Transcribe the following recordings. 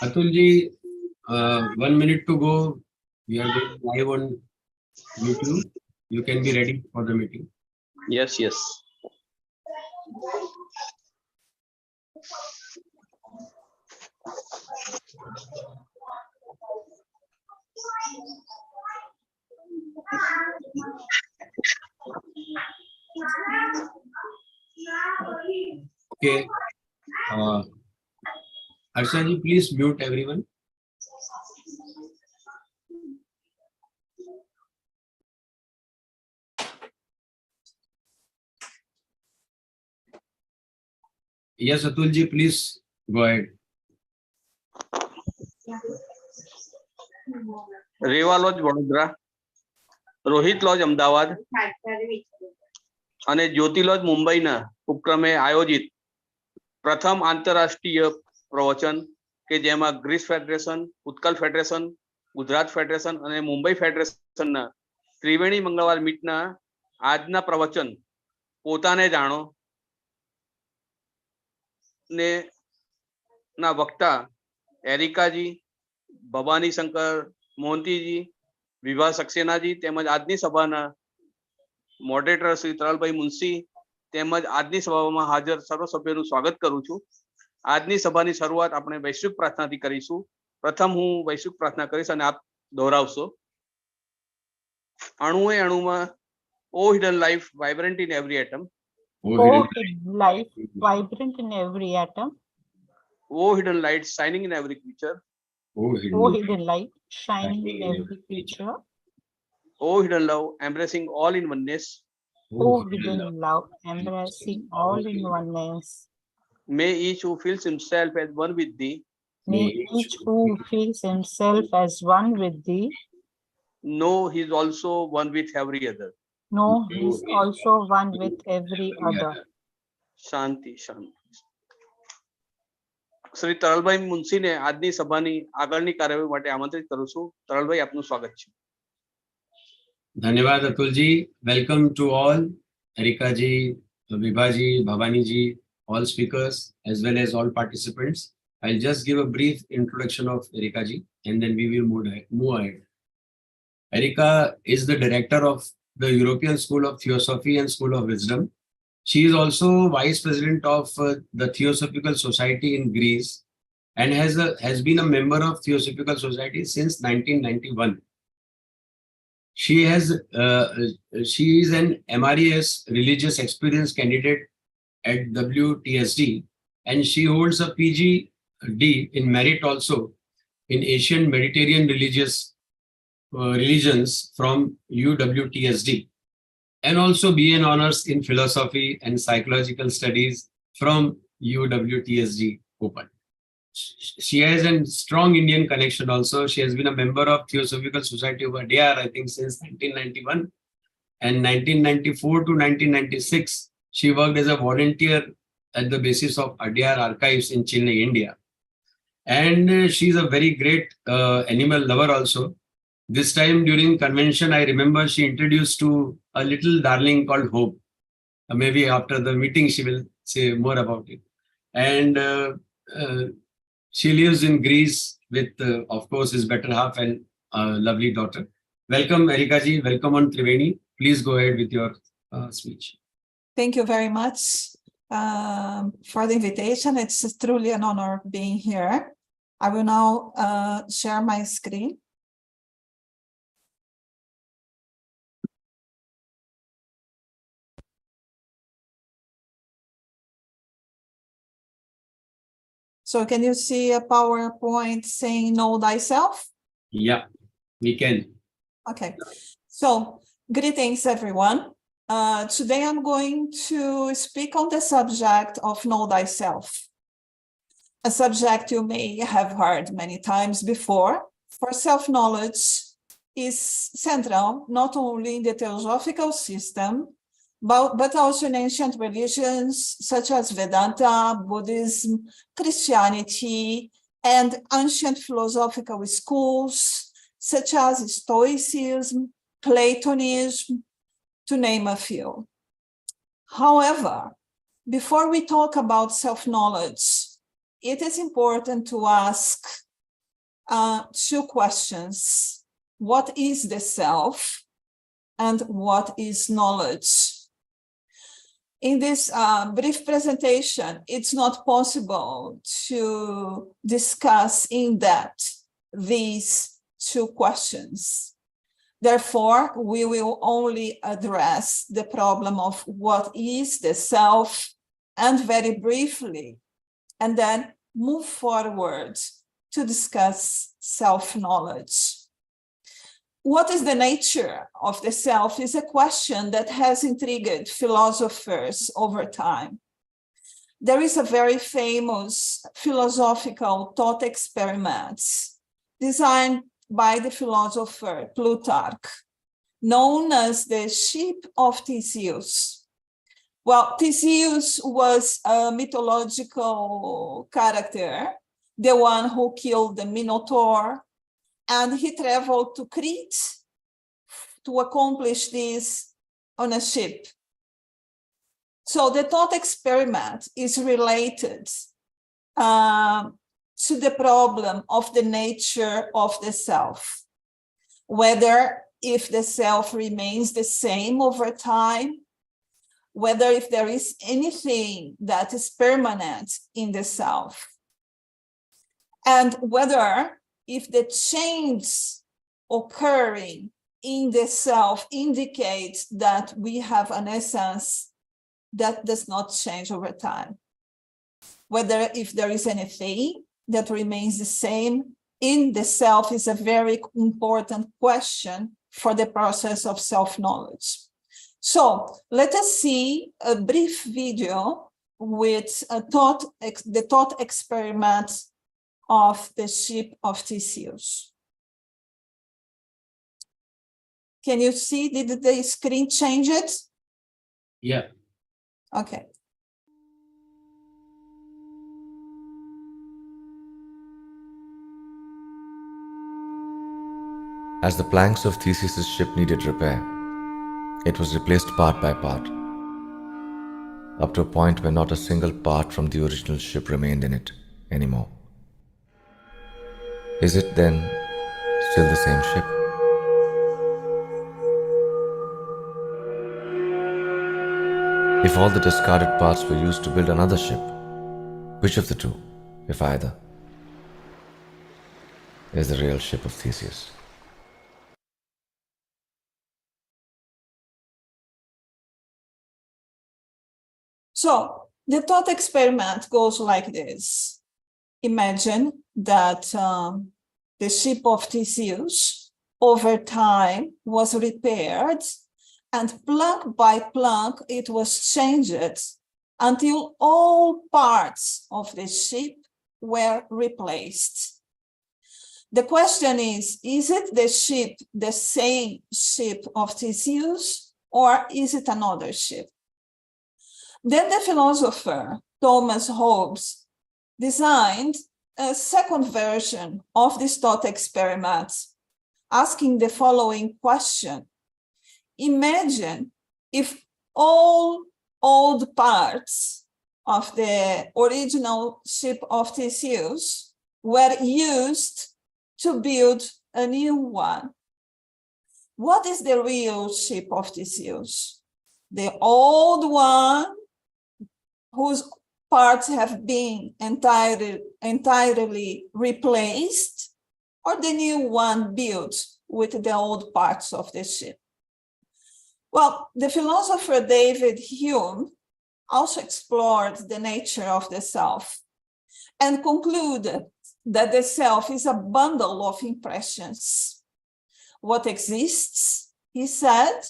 Atulji, 1 minute to go. We are going live on YouTube. You can be ready for the meeting. Yes, yes. Okay. Arshaji, please mute everyone. Yes, Atulji, please go ahead. Reva lodge Vadodara, Rohit lodge Ahmedabad અને Jyoti lodge મુંબઈના ઉપક્રમે આયોજિત પ્રથમ આંતરરાષ્ટ્રીય પ્રવચન કે જેમાં Greece federation, Utkal federation, Gujarat federation અને મુંબઈ ફેડરેશનના ત્રિવેણી મંગળવાર મીટના આજના પ્રવચન પોતાને જાણો ને ના વક્તા એરિકાજી, ભવાની શંકર મોહંતીજી, વિભા સક્સેનાજી તેમજ આજની સભાના મોડરેટર શ્રી તરલભાઈ મુનશી તેમજ આજની સભામાં હાજર સર્વ સભ્યોનું સ્વાગત કરું છું. આજની સભાની શરૂઆત આપણે વૈશ્વિક પ્રાર્થનાથી કરીશું. પ્રથમ હું વૈશ્વિક પ્રાર્થના કરીશ અને આપ દોહરાવશો. અણુએ અણુમાં O hidden life vibrant in every atom. O hidden life vibrant in every atom. O hidden light shining in every creature. O hidden light shining in every creature. O hidden love embracing all in oneness. O hidden love embracing all in oneness. May each who feels himself as one with thee May each who feels himself as one with thee know he is also one with every other. know he is also one with every other. શાંતિ શાંતિ. શ્રી તરલભાઈ મુનશીને આજની સભાની આગળની કાર્યવાહી માટે આમંત્રિત કરું છું. તરલભાઈ, આપનું સ્વાગત છે. Dhanyavad Atulji. Welcome to all. Erika ji, Vibha ji, Bhabani ji, all speakers as well as all participants. I'll just give a brief introduction of Erika ji and then we will move ahead. Erika is the director of the European School of Theosophy and School of Wisdom. She is also vice president of the Theosophical Society in Greece and has been a member of Theosophical Society since 1991. She is an MRES religious experience candidate at WTSD and she holds a PGD in merit also in Asian Mediterranean religions from UWTSD and also BN honors in philosophy and psychological studies from UWTSD Open. She has a strong Indian connection also. She has been a member of Theosophical Society of ODIA, I think, since 1991. And 1994 to 1996, she worked as a volunteer at the basis of ADIAR archives in Chennai, India. And she's a very great animal lover also. This time during convention, I remember she introduced to a little darling called Hope. Maybe after the meeting, she will say more about it. And she lives in Greece with, of course, his better half and lovely daughter. Welcome, Erika ji. Welcome on Triveni. Please go ahead with your speech. Thank you very much for the invitation. It's truly an honor being here. I will now share my screen. So can you see a PowerPoint saying know thyself? Yeah, we can. Okay, so greetings everyone. Today I'm going to speak on the subject of know thyself, a subject you may have heard many times before, for self-knowledge is central not only in the theosophical system, but also in ancient religions such as Vedanta, Buddhism, Christianity, and ancient philosophical schools such as Stoicism, Platonism, to name a few. However, before we talk about self-knowledge, it is important to ask two questions. What is the self and what is knowledge? In this brief presentation, it's not possible to discuss in depth these two questions. Therefore, we will only address the problem of what is the self and very briefly, and then move forward to discuss self-knowledge. What is the nature of the self is a question that has intrigued philosophers over time. There is a very famous philosophical thought experiment designed by the philosopher Plutarch, known as the Ship of Theseus. Well, Theseus was a mythological character, the one who killed the Minotaur, and he traveled to Crete to accomplish this on a ship. So the thought experiment is related to the problem of the nature of the self, whether if the self remains the same over time, whether if there is anything that is permanent in the self, and whether if the change occurring in the self indicates that we have an essence that does not change over time. Whether if there is anything that remains the same in the self is a very important question for the process of self-knowledge. So let us see a brief video with the thought experiment of the Ship of Theseus. Can you see, did the screen change it? Yeah. Okay. As the planks of Theseus' ship needed repair, it was replaced part by part, up to a point where not a single part from the original ship remained in it anymore. Is it then still the same ship? If all the discarded parts were used to build another ship, which of the two, if either, is the real Ship of Theseus? So the thought experiment goes like this. Imagine that the Ship of Theseus over time was repaired, and plank by plank it was changed until all parts of the ship were replaced. The question is it the ship, the same Ship of Theseus, or is it another ship? Then the philosopher Thomas Hobbes designed a second version of this thought experiment, asking the following question. Imagine if all old parts of the original Ship of Theseus were used to build a new one. What is the real Ship of Theseus? The old one whose parts have been entirely replaced, or the new one built with the old parts of the ship? Well, the philosopher David Hume also explored the nature of the self and concluded that the self is a bundle of impressions. What exists, he said,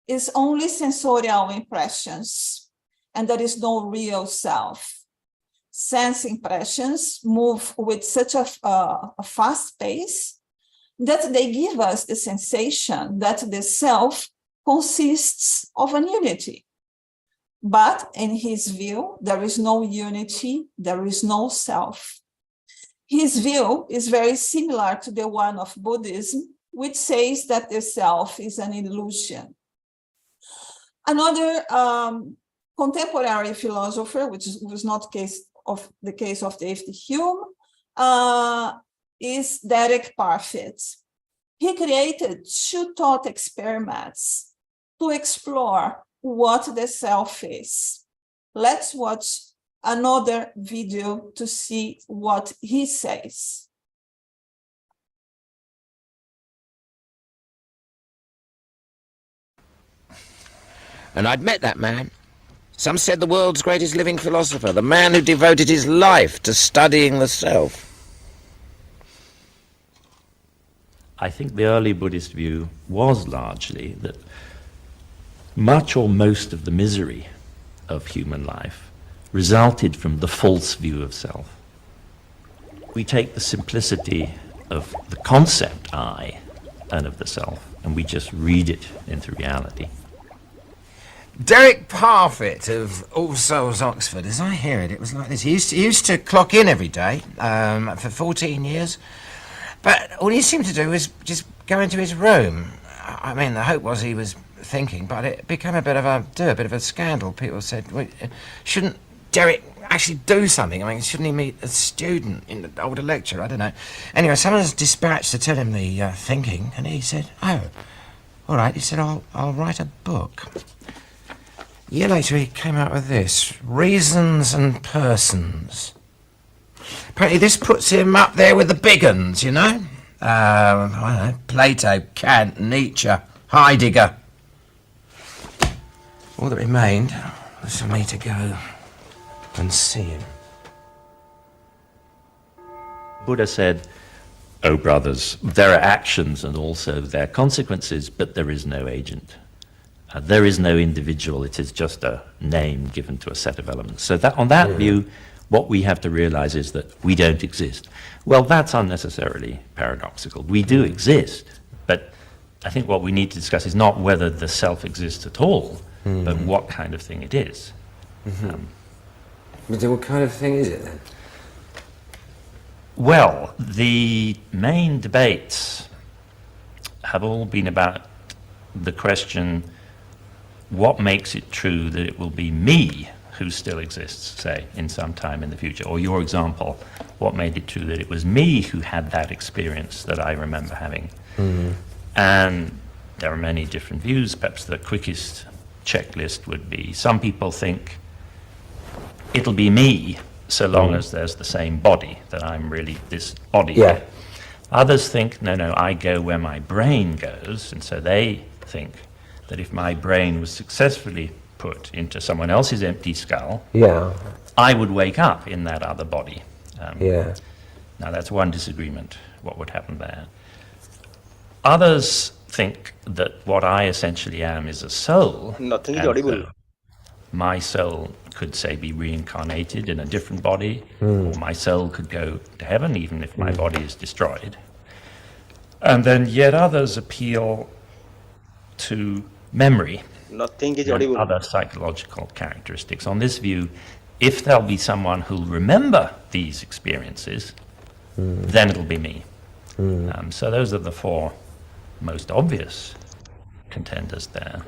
is only sensorial impressions, and there is no real self. Sense impressions move with such a fast pace that they give us the sensation that the self consists of an unity. But in his view, there is no unity, there is no self. His view is very similar to the one of Buddhism, which says that the self is an illusion. Another contemporary philosopher, which was not of the case of David Hume, is Derek Parfit. He created 2 thought experiments to explore what the self is. Let's watch another video to see what he says. And I'd met that man. Some said the world's greatest living philosopher, the man who devoted his life to studying the self. I think the early Buddhist view was largely that much or most of the misery of human life resulted from the false view of self. We take the simplicity of the concept I and of the self, and we just read it into reality. Derek Parfit of All Souls, Oxford, as I hear it, it was like this. He used to clock in every day for 14 years, but all he seemed to do was just go into his room. I mean, the hope was he was thinking, but it became a bit of a scandal. People said, well, shouldn't Derek actually do something? I mean, shouldn't he meet a student in the older lecture? I don't know. Anyway, someone was dispatched to tell him the thinking, and he said, oh, all right. He said, I'll write a book. A year later, he came out with this, Reasons and Persons. Apparently this puts him up there with the big uns, you know? I don't know, Plato, Kant, Nietzsche, Heidegger. All that remained was for me to go and see him. Buddha said, "O brothers, there are actions and also their consequences, but there is no agent. There is no individual, it is just a name given to a set of elements." So that, on that view, what we have to realize is that we don't exist. Well, that's unnecessarily paradoxical. We do exist, but I think what we need to discuss is not whether the self exists at all, but what kind of thing it is. But then what kind of thing is it then? Well, the main debates have all been about the question, what makes it true that it will be me who still exists, say, in some time in the future? Or your example, what made it true that it was me who had that experience that I remember having? And there are many different views. Perhaps the quickest checklist would be, some people think it'll be me so long as there's the same body, that I'm really this body. Yeah. Others think, no, I go where my brain goes, and so they think that if my brain was successfully put into someone else's empty skull, I would wake up in that other body. Now that's one disagreement, what would happen there. Others think that what I essentially am is a soul. Nothing is and audible. so my soul could, say, be reincarnated in a different body, or my soul could go to heaven even if my body is destroyed. And then yet others appeal to memory Nothing is and audible. other psychological characteristics. On this view, if there'll be someone who'll remember these experiences, then it'll be me. So those are the four most obvious contenders there.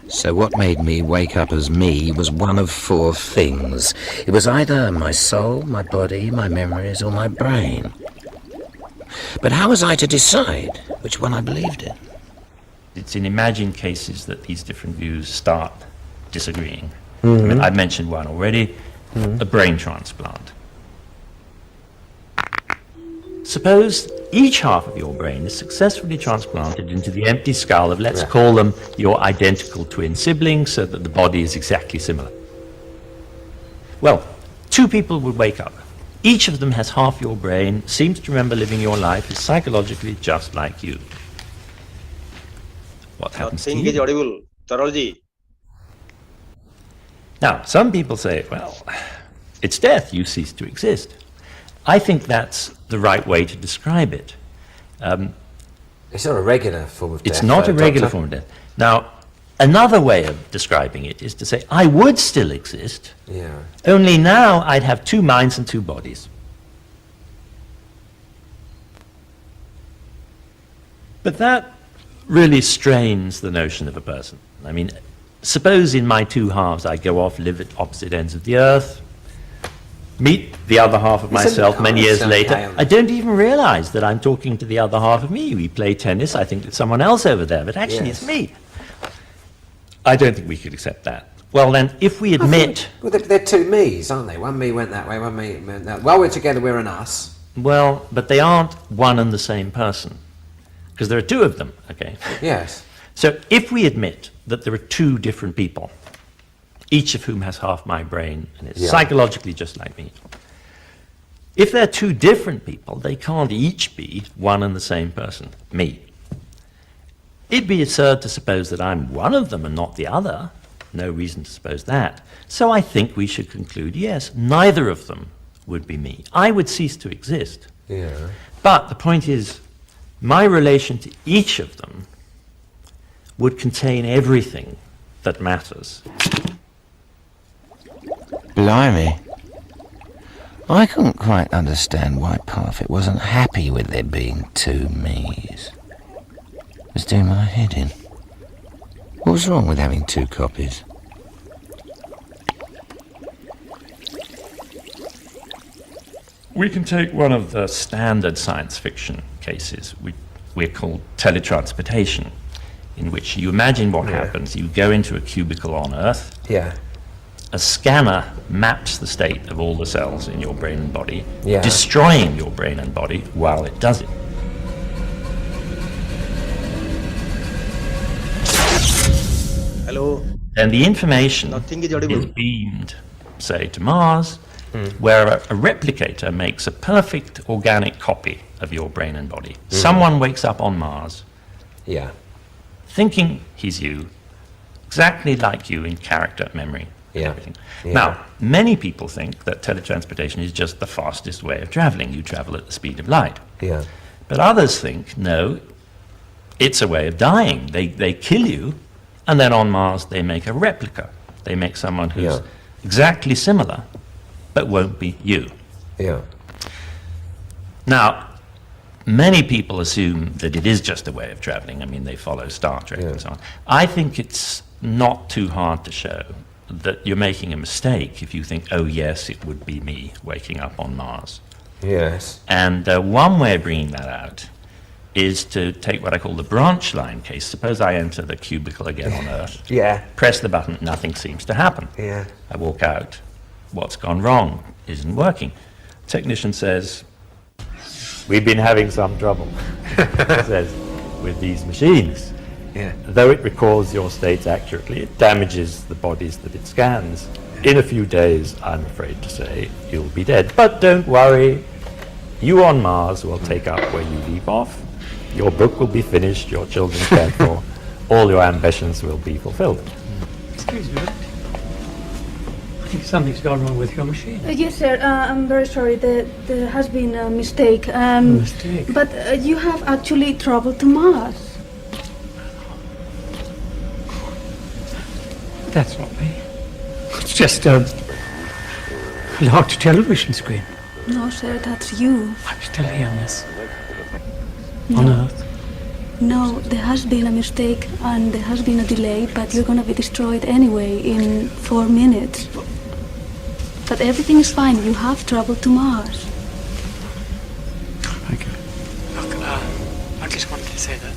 So what made me wake up as me was one of four things. It was either my soul, my body, my memories, or my brain. But how was I to decide which one I believed in? It's in imagined cases that these different views start disagreeing. I mean, I mentioned one already, a brain transplant. Suppose each half of your brain is successfully transplanted into the empty skull of, let's call them your identical twin siblings, so that the body is exactly similar. Well, two people would wake up. Each of them has half your brain, seems to remember living your life, is psychologically just like you. What happens to Nothing is you? audible. Taralji. Now, some people say, well, it's death, you cease to exist. I think that's the right way to describe it. It's not a regular form of death. It's not a regular Doctor. form of death. Now, another way of describing it is to say, I would still exist, Yeah. only now I'd have two minds and two bodies. But that really strains the notion of a person. I mean, suppose in my two halves I go off, live at opposite ends of the earth, meet the other half of myself many years later. I don't even realize that I'm talking to the other half of me. We play tennis, I think it's someone else over there, but actually it's me. I don't think we could accept that. Well then, if we admit... Well, they're two me's, aren't they? One me went that way, one me went that way. While we're together, we're an us. Well, but they aren't one and the same person, because there are two of them, okay? Yes. So if we admit that there are two different people, each of whom has half my brain and is psychologically just like me, if they're two different people, they can't each be one and the same person, me. It'd be absurd to suppose that I'm one of them and not the other. No reason to suppose that. So I think we should conclude, yes, neither of them would be me. I would cease to exist. Yeah. But the point is, my relation to each of them would contain everything that matters. Blimey. I couldn't quite understand why Parfit wasn't happy with there being two me's. It was doing my head in. What was wrong with having two copies? We can take one of the standard science fiction cases. We're called teletransportation, in which you imagine what happens. You go into a cubicle on Earth. Yeah. A scanner maps the state of all the cells in your brain and body, Yeah. destroying your brain and body while it does it. Hello. And the information Nothing is audible. is beamed, say, to Mars, where a replicator makes a perfect organic copy of your brain and body. Someone wakes up on Mars, Yeah. thinking he's you, exactly like you in character, memory, and Yeah. everything. Yeah. Now, many people think that teletransportation is just the fastest way of traveling. You travel at the speed of light. Yeah. But others think, no, it's a way of dying. They kill you, and then on Mars they make a replica. They make someone who's exactly similar, but won't be you. Yeah. Now, many people assume that it is just a way of traveling. I mean, they follow Star Trek and so on. I think it's not too hard to show that you're making a mistake if you think, oh yes, it would be me waking up on Mars. Yes. And one way of bringing that out is to take what I call the branch line case. Suppose I enter the cubicle again on Earth, Yeah. press the button, nothing seems to happen. Yeah. I walk out, what's gone wrong? Isn't working. Technician says, we've been having some trouble, he says, with these machines. Yeah. Though it records your states accurately, it damages the bodies that it scans. In a few days, I'm afraid to say, you'll be dead. But don't worry, you on Mars will take up where you leave off. Your book will be finished, your children cared for, all your ambitions will be fulfilled. Excuse me. I think something's gone wrong with your machine. Yes, sir. I'm very sorry. There has been a mistake. Mistake? But you have actually traveled to Mars. That's not me. It's just a large television screen. No, sir, that's you. I'm still here, miss. On Earth. No, there has been a mistake and there has been a delay, but you're going to be destroyed anyway in 4 minutes. But everything is fine. You have traveled to Mars. Thank you. Look, I just wanted to say that.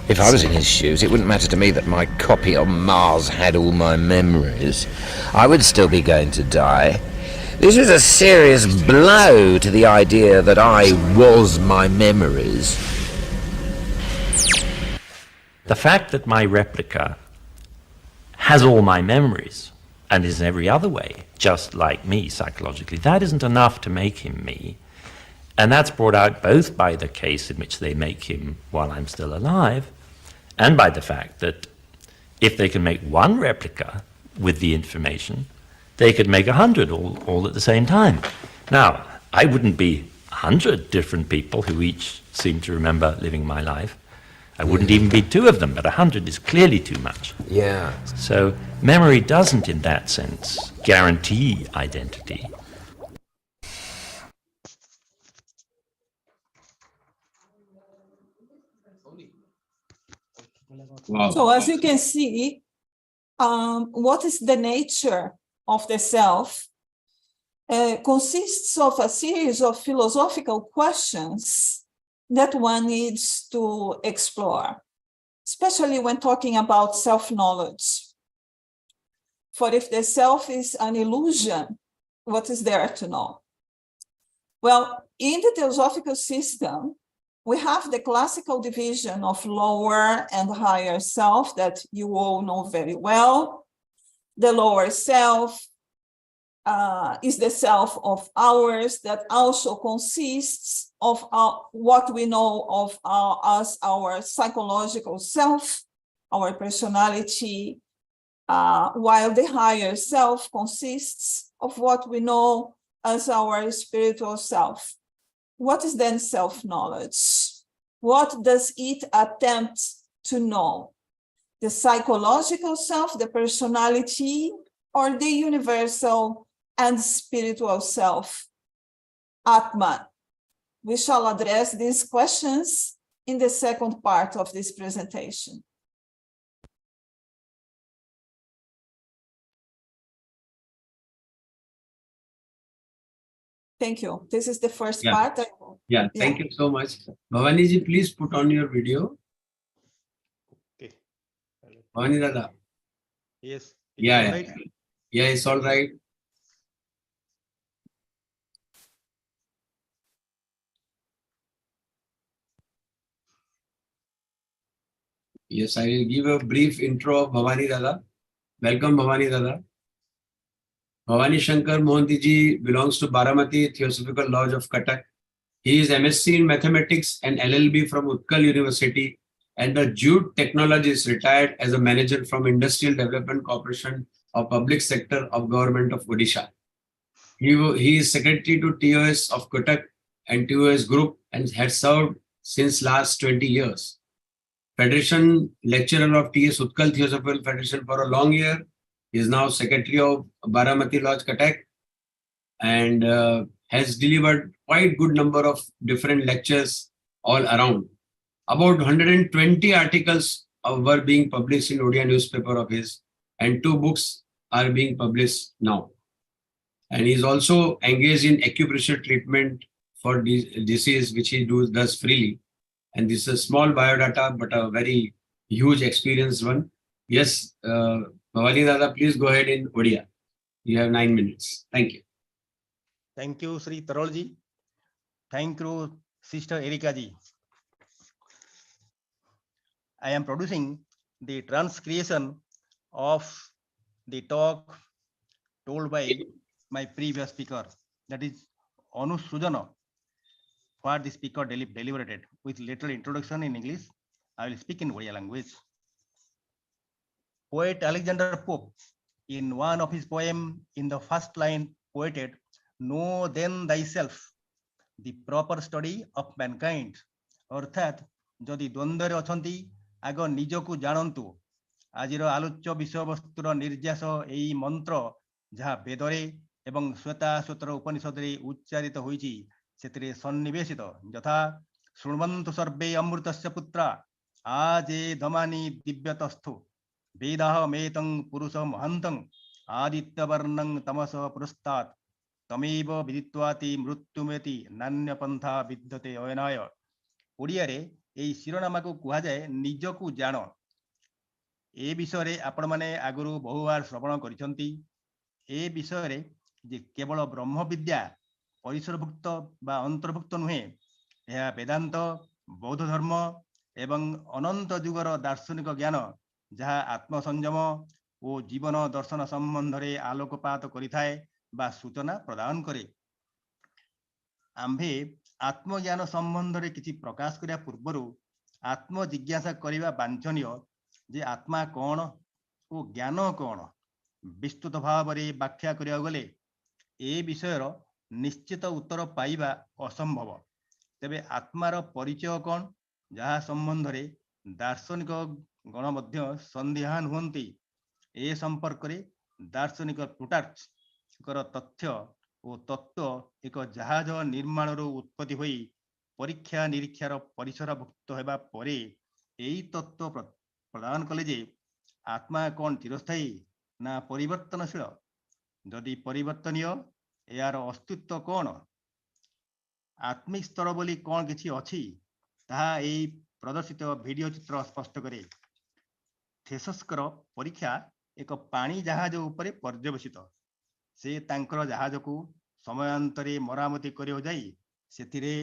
If I was in his shoes, it wouldn't matter to me that my copy on Mars had all my memories. I would still be going to die. This was a serious blow to the idea that I was my memories. The fact that my replica has all my memories and is in every other way just like me psychologically, that isn't enough to make him me. And that's brought out both by the case in which they make him while I'm still alive, and by the fact that if they can make one replica with the information, they could make 100 all at the same time. Now, I wouldn't be 100 different people who each seem to remember living my life. I wouldn't even be 2 of them, but 100 is clearly too much. Yeah. So memory doesn't, in that sense, guarantee identity. Wow. So as you can see, what is the nature of the self consists of a series of philosophical questions that one needs to explore, especially when talking about self-knowledge. For if the self is an illusion, what is there to know? Well, in the Theosophical system, we have the classical division of lower and higher self that you all know very well. The lower self is the self of ours that also consists of what we know of as our psychological self, our personality, while the higher self consists of what we know as our spiritual self. What is then self-knowledge? What does it attempt to know? The psychological self, the personality, or the universal and spiritual self, Atman? We shall address these questions in the second part of this presentation. Thank you. This is the first part. Yeah, thank you so much. Bhavani ji, please put on your video. Okay. Bhavani Dada. Yes. Yeah, yeah, it's all right. Yes, I will give a brief intro of Bhavani Dada. Welcome, Bhavani Dada. Bhavani Shankar Mohanty ji belongs to Baramati Theosophical Lodge of Cuttack. He is MSc in Mathematics and LLB from Utkal University and a Jude Technologist, retired as a manager from Industrial Development Corporation of Public Sector of Government of Odisha. He is secretary to TOS of Cuttack and TOS Group and has served since last 20 years. Federation lecturer of TS Utkal Theosophical Federation for a long year. He is now secretary of Baramati Lodge Cuttack and has delivered quite good number of different lectures all around. About 120 articles were being published in ODIA newspaper of his, and 2 books are being published now. And he is also engaged in acupressure treatment for disease, which he does freely. And this is a small biodata, but a very huge experienced one. Yes, Bhavani Dada, please go ahead in ODIA. You have 9 minutes. Thank you. Thank you, Sri Taral ji. Thank you, Sister Erika ji. I am producing the transcription of the talk told by my previous speaker, that is Anu Sujana, what the speaker deliberated with little introduction in English. I will speak in Odia language. Poet Alexander Pope, in one of his poems, in the first line, poeted, "Know then thyself, the proper study of mankind." अर्थात जदि द्वंद्व रे अछंती आग निजकु जानंतु। आजिर आलोच्य विषय वस्तुर निर्यास एई मंत्र जहा वेदरे एवं श्वेताश्वतर उपनिषद रे उच्चारित होईची सेतिरे सन्निवेशित, यथा शृण्वन्तु सर्वे अमृतस्य पुत्रा आजे धमानि दिव्यतस्थु वेदाः मेतं पुरुषं महान्तं आदित्यवर्णं तमस पुरस्तात् तमेव विदित्वाति मृत्युमेति नान्यपन्था विद्यते अयनाय। ओडिया रे एई शिरोनामा को कुहा जाए निजकु जान। ए विषय रे आपण माने आगुरु बहुबार श्रवण करिसंती। ए विषय रे जे केवल ब्रह्म विद्या परिसरभुक्त बा अंतर्भुक्त नुहे, यह वेदांत, बौद्ध धर्म एवं अनंत जुगर दार्शनिक ज्ञान जहा आत्मसंयम और जीवन दर्शन संबंध रे आलोकपात करिथाए बा सूचना प्रदान करे। आम्भे आत्मज्ञान संबंध रे किछि प्रकाश करिया पूर्वरु आत्म जिज्ञासा करिवा वांछनीय जे आत्मा कौन और ज्ञान कौन विस्तृत भाव रे व्याख्या करिया गले ए विषयर निश्चित उत्तर पाइबा असंभव। तेबे आत्मार परिचय कौन जहा संबंध रे दार्शनिक गण मध्य संदेहान हुंती। ए संपर्क रे दार्शनिक प्लूटार्च कर तथ्य और तत्व एक जहाज निर्माण उत्पत्ति होई परीक्षा निरीक्षार परिसरभुक्त हेबा परे एई तत्व प्रदान कले जे आत्मा कौन चिरस्थायी ना परिवर्तनशील जदि परिवर्तनीय यार अस्तित्व कौन आत्मिक स्तर बोली कौन किछि अछि ताहा एई प्रदर्शित वीडियो चित्र स्पष्ट करे थेसस्कर परीक्षा एक पानी जहाज उपरे पर्यवेसित से तांकर जहाज को समयांतरे मरामती करियो जाई सेतिरे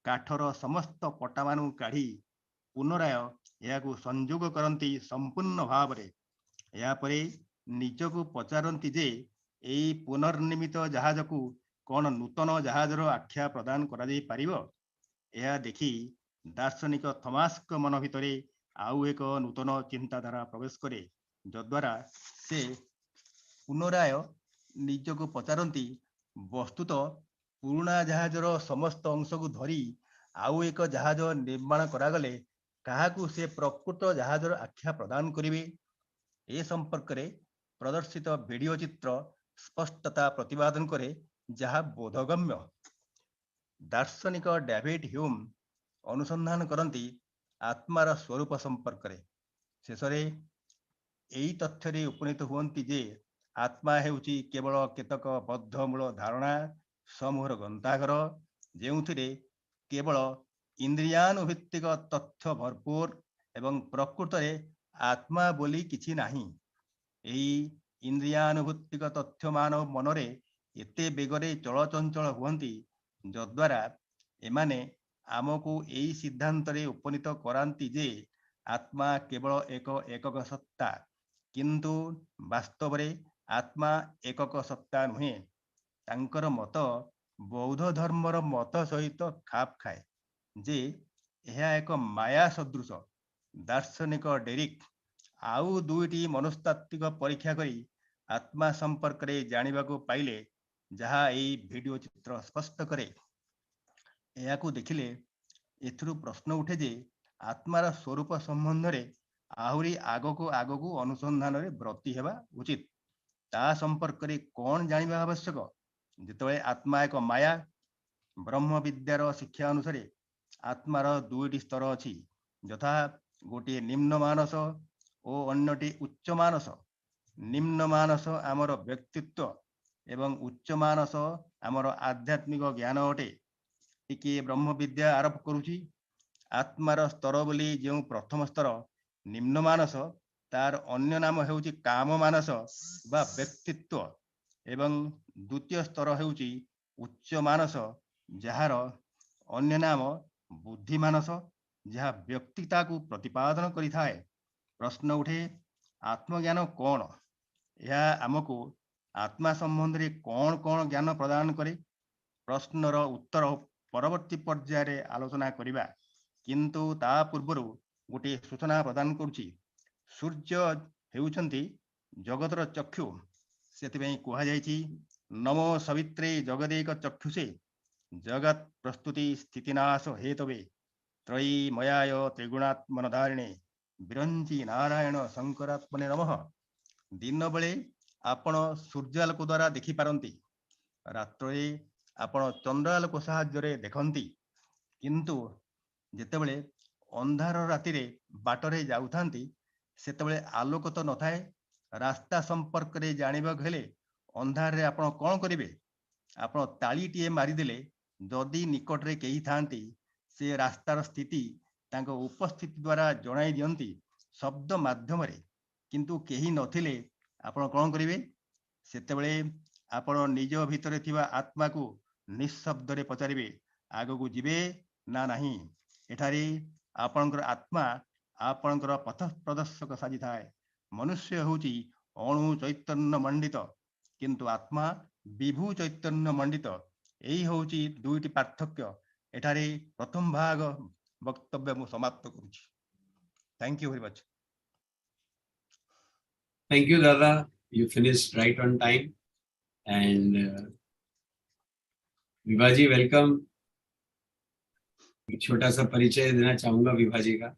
काठर समस्त पटा मानु काढ़ी पुनराय याकू संयोग करंती संपूर्ण भाव रे या परे निजको पचारंती जे एई पुनर्निर्मित जहाज को कौन नूतन जहाजर आख्या प्रदान करा जाई पारिबो यह देखी दार्शनिक थॉमस मन भितरे आउ एक नूतन चिंताधारा प्रवेश करे जद्वारा से पुनराय निजको पचारंती वस्तुत पुराना जहाजर समस्त अंश को धरी आउ एक जहाज निर्माण करागले काहाकू से प्रकृत जहाजर आख्या प्रदान करिवे ए संपर्क रे प्रदर्शित वीडियो चित्र स्पष्टता प्रतिपादन करे जहा बोधगम्य दार्शनिक डेविड ह्यूम अनुसंधान करती आत्मार स्वरूप संपर्क रे शेषरे एई तथ्य रे उपनीत हुअन्ति जे आत्मा हेउची केवल केतक बद्धमूल धारणा समूहर गंताघर जेउथिरे केवल इंद्रियानुभित्तिक तथ्य भरपूर एवं प्रकृत रे आत्मा बोली किछि नाही एई इंद्रियानुभूतिक तथ्य मानव मनरे एते बेगरे चलचंचल हुअन्ति जद्वारा एमाने आमको एई सिद्धांत रे उपनीत करांति जे आत्मा केवल एकक सत्ता किंतु वास्तव रे आत्मा एकक सत्ता नुहे तांकर मत बौद्ध धर्मर मत सहित खाप खाए जे यह एक माया सदृश दार्शनिक डेरिक आउ दुईटी मनस्तात्विक परीक्षा करी आत्मा संपर्क रे जानिबा को पाइले जहा एई वीडियो चित्र स्पष्ट करे याकू देखिले एथुरु प्रश्न उठे जे आत्मार स्वरूप संबंध रे आहुरी आगको अनुसंधान रे ब्रती हेबा उचित ता संपर्क रे कौन जानिबा आवश्यक जेतबे आत्मा एक माया ब्रह्म विद्यार शिक्षा अनुसार आत्मार दुईटी स्तर अछि यथा गोटे निम्न मानस और अन्यटी उच्च मानस निम्न मानस आमर व्यक्तित्व एवं उच्च मानस आमर आध्यात्मिक ज्ञान अटे टिके ब्रह्म विद्या आरोप करुछि आत्मार स्तर बोली जो प्रथम स्तर निम्न मानस तार अन्य नाम हेउछि काम मानस बा व्यक्तित्व एवं द्वितीय स्तर हेउछि उच्च मानस जार अन्य नाम बुद्धि मानस जहाँ व्यक्तिता को प्रतिपादन करिथाए प्रश्न उठे आत्मज्ञान कौन यह आमको आत्मा संबंध रे कौन कौन ज्ञान प्रदान करे प्रश्नर उत्तर परवर्ती पर्याय आलोचना करिबा किंतु ता पूर्वरु गोटे सूचना प्रदान करुछि सूर्य हेउछन्ति जगतर चक्षु सेतिबेई कुहा जायछि नमो सवित्रे जगदेक चक्षुषे जगत प्रस्तुति स्थितिनाश हेतवे त्रयी मयाय त्रिगुणात्मनधारिणे विरंची नारायण शंकरात्मने नमः दिन बेले आपण सूर्यालोक द्वारा देखि पारंती रात्रे आपण चंद्रालोक साहाय्य देखंती किंतु जेतेबेले अंधार राति रे बाटरे जाउथांती सेतेबेले आलोक तो नथाए रास्ता संपर्क रे जानिबा हेले अंधार रे आपण कोन करिवे आपण तालीटीए मारिदेले जदि निकट रे केही थांती से रास्तार स्थिति तांको उपस्थिति द्वारा जणाई दियंती शब्द माध्यम रे किंतु केही नथिले आपण कोन करिवे सेतेबेले आपण निज भितरे थिबा आत्मा को निशब्द रे पचारिवे आगो को जिवे ना नहीं एठारी आपणकर आत्मा आपणकर पथ प्रदर्शक साजी थाए मनुष्य होची अणु चैतन्य मंडित किंतु आत्मा विभू चैतन्य मंडित यही होची दुईटी पार्थक्य एठारी प्रथम भाग वक्तव्य मु समाप्त करूची thank you very much Thank you, Dada. You finished right on time. And विभाजी welcome. एक छोटा सा परिचय देना चाहूंगा विभाजी का.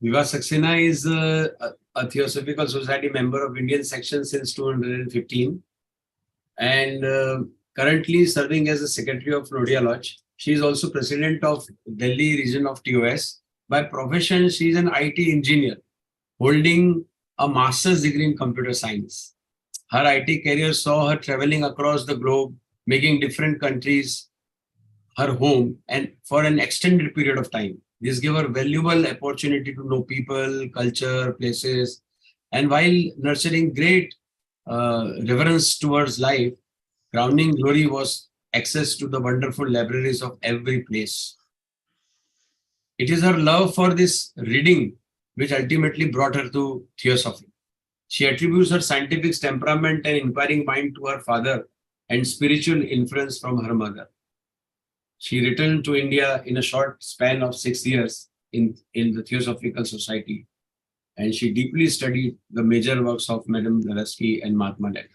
Viva Saksena is a Theosophical Society member of Indian section since 2015 and currently serving as a secretary of Nodia Lodge. She is also president of Delhi region of TOS, By profession, she is an IT engineer holding a master's degree in computer science. Her IT career saw her traveling across the globe, making different countries her home and for an extended period of time. This gave her valuable opportunity to know people, culture, places, and while nurturing great reverence towards life, crowning glory was access to the wonderful libraries of every place. It is her love for this reading which ultimately brought her to Theosophy. She attributes her scientific temperament and inquiring mind to her father and spiritual influence from her mother. She returned to India in a short span of 6 years in the Theosophical Society, and she deeply studied the major works of Madame Blavatsky and Mahatma Gandhi.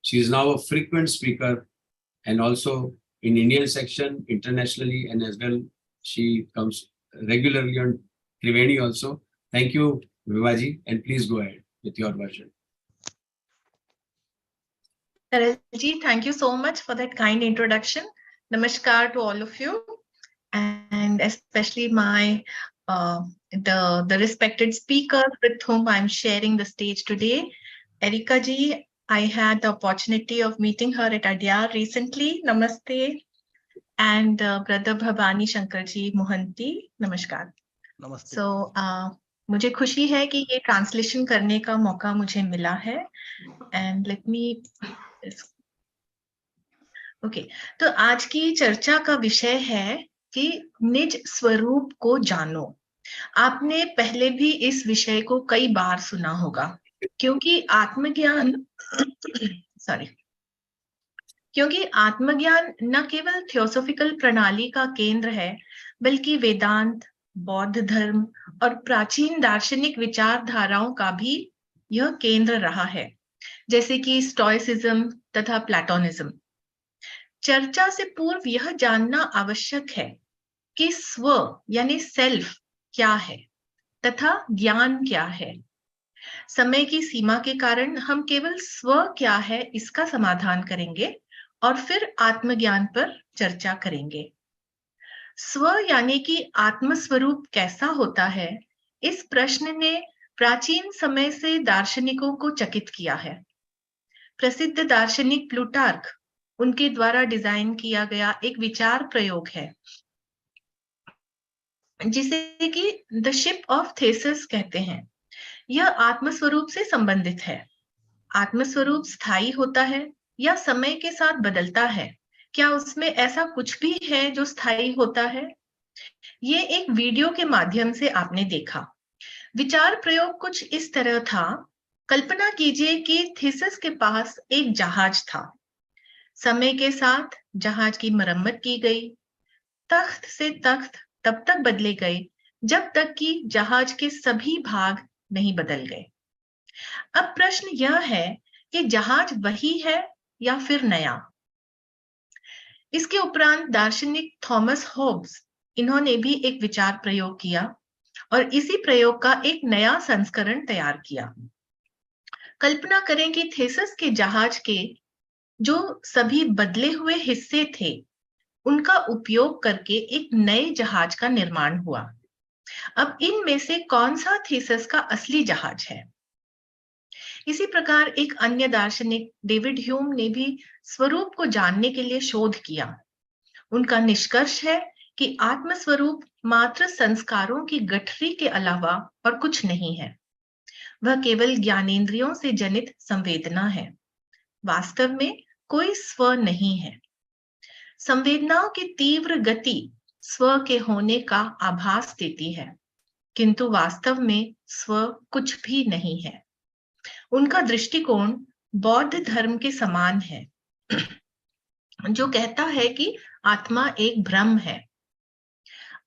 She is now a frequent speaker and also in Indian section internationally, and as well she comes regularly on Triveni also. Thank you, Vibhaji, and please go ahead with your version. Taralji, thank you so much for that kind introduction. Namaskar to all of you, and especially my the respected speakers with whom I'm sharing the stage today. Erika ji, I had the opportunity of meeting her at ODIA recently. Namaste. And brother BHABANI Shankar ji, Mohanty, Namaskar. Namaste. So मुझे खुशी है कि ये translation करने का मौका मुझे मिला है. And let me ओके तो आज की चर्चा का विषय है कि निज स्वरूप को जानो. आपने पहले भी इस विषय को कई बार सुना होगा क्योंकि आत्मज्ञान न केवल थियोसॉफिकल प्रणाली का केंद्र है बल्कि वेदांत, बौद्ध धर्म और प्राचीन दार्शनिक विचारधाराओं का भी यह केंद्र रहा है, जैसे कि स्टोइसिज्म तथा प्लेटोनिज्म. चर्चा से पूर्व यह जानना आवश्यक है कि स्व यानी सेल्फ क्या है तथा ज्ञान क्या है. समय की सीमा के कारण हम केवल स्व क्या है इसका समाधान करेंगे और फिर आत्मज्ञान पर चर्चा करेंगे. स्व यानी कि आत्मस्वरूप कैसा होता है, इस प्रश्न ने प्राचीन समय से दार्शनिकों को चकित किया है. प्रसिद्ध दार्शनिक प्लूटार्क उनके द्वारा डिजाइन किया गया एक विचार प्रयोग है जिसे कि द शिप ऑफ थेसिस कहते हैं. यह आत्मस्वरूप से संबंधित है. आत्मस्वरूप स्थायी होता है या समय के साथ बदलता है? क्या उसमें ऐसा कुछ भी है जो स्थायी होता है? ये एक वीडियो के माध्यम से आपने देखा. विचार प्रयोग कुछ इस तरह था. कल्पना कीजिए कि थीसिस के पास एक जहाज था. समय के साथ जहाज की मरम्मत की गई. तख्त से तख्त तब तक बदले गए जब तक कि जहाज के सभी भाग नहीं बदल गए. अब प्रश्न यह है कि जहाज वही है या फिर नया. इसके उपरांत दार्शनिक थॉमस होब्स इन्होंने भी एक विचार प्रयोग किया और इसी प्रयोग का एक नया संस्करण तैयार किया. कल्पना करें कि थेसिस के जहाज के जो सभी बदले हुए हिस्से थे उनका उपयोग करके एक नए जहाज का निर्माण हुआ. अब इनमें से कौन सा थीसिस का असली जहाज है? इसी प्रकार एक अन्य दार्शनिक डेविड ह्यूम ने भी स्वरूप को जानने के लिए शोध किया. उनका निष्कर्ष है कि आत्मस्वरूप मात्र संस्कारों की गठरी के अलावा और कुछ नहीं है. वह केवल ज्ञानेंद्रियों से जनित संवेदना है. वास्तव में कोई स्व नहीं है. संवेदनाओं की तीव्र गति स्व के होने का आभास देती है, किंतु वास्तव में स्व कुछ भी नहीं है. उनका दृष्टिकोण बौद्ध धर्म के समान है जो कहता है कि आत्मा एक भ्रम है.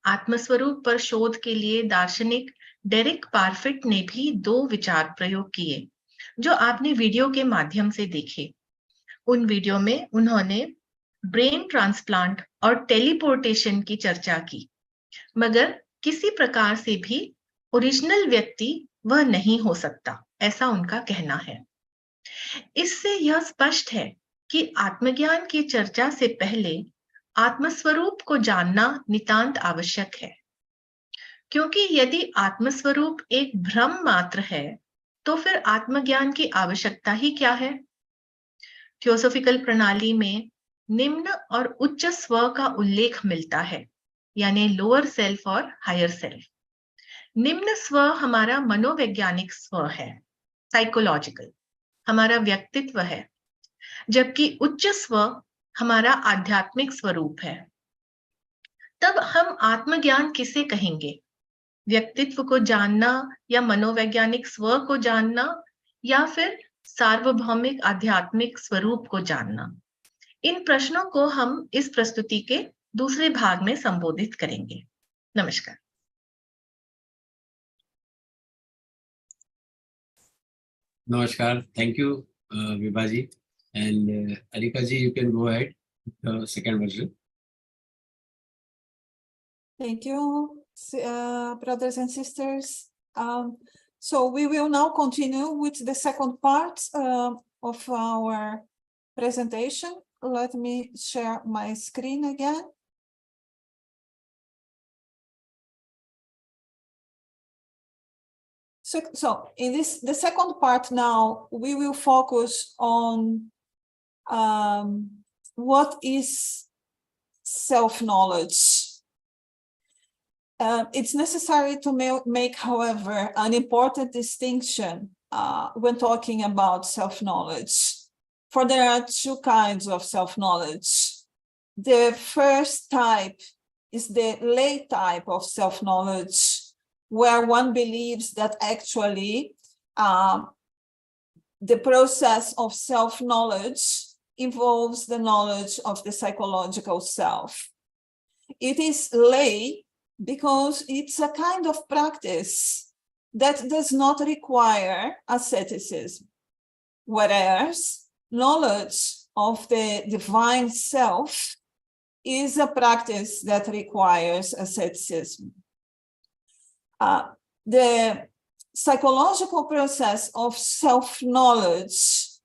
आत्मस्वरूप पर शोध के लिए दार्शनिक डेरिक पारफिट ने भी 2 विचार प्रयोग किए जो आपने वीडियो के माध्यम से देखे. उन वीडियो में उन्होंने ब्रेन ट्रांसप्लांट और टेलीपोर्टेशन की चर्चा की, मगर किसी प्रकार से भी ओरिजिनल व्यक्ति वह नहीं हो सकता, ऐसा उनका कहना है. इससे यह स्पष्ट है कि आत्मज्ञान की चर्चा से पहले आत्मस्वरूप को जानना नितांत आवश्यक है. क्योंकि यदि आत्मस्वरूप एक भ्रम मात्र है तो फिर आत्मज्ञान की आवश्यकता ही क्या है? थियोसॉफिकल प्रणाली में निम्न और उच्च स्व का उल्लेख मिलता है, यानी लोअर सेल्फ और हायर सेल्फ। निम्न स्व हमारा मनोवैज्ञानिक स्व है, साइकोलॉजिकल, हमारा व्यक्तित्व है, जबकि उच्च स्व हमारा आध्यात्मिक स्वरूप है। तब हम आत्मज्ञान किसे कहेंगे? व्यक्तित्व को जानना या मनोवैज्ञानिक स्व को जानना या फिर सार्वभौमिक आध्यात्मिक स्वरूप को जानना? इन प्रश्नों को हम इस प्रस्तुति के दूसरे भाग में संबोधित करेंगे। नमस्कार। Namaskar. Thank you, Vibha ji. And Arika ji, you can go ahead with the second version. Thank you, brothers and sisters. So we will now continue with the second part of our presentation. Let me share my screen again. So in the second part now, we will focus on what is self-knowledge. It's necessary to make, however, an important distinction when talking about self-knowledge. For there are two kinds of self-knowledge. The first type is the lay type of self-knowledge, where one believes that actually the process of self-knowledge involves the knowledge of the psychological self. It is lay because it's a kind of practice that does not require asceticism, whereas knowledge of the divine self is a practice that requires asceticism. The psychological process of self-knowledge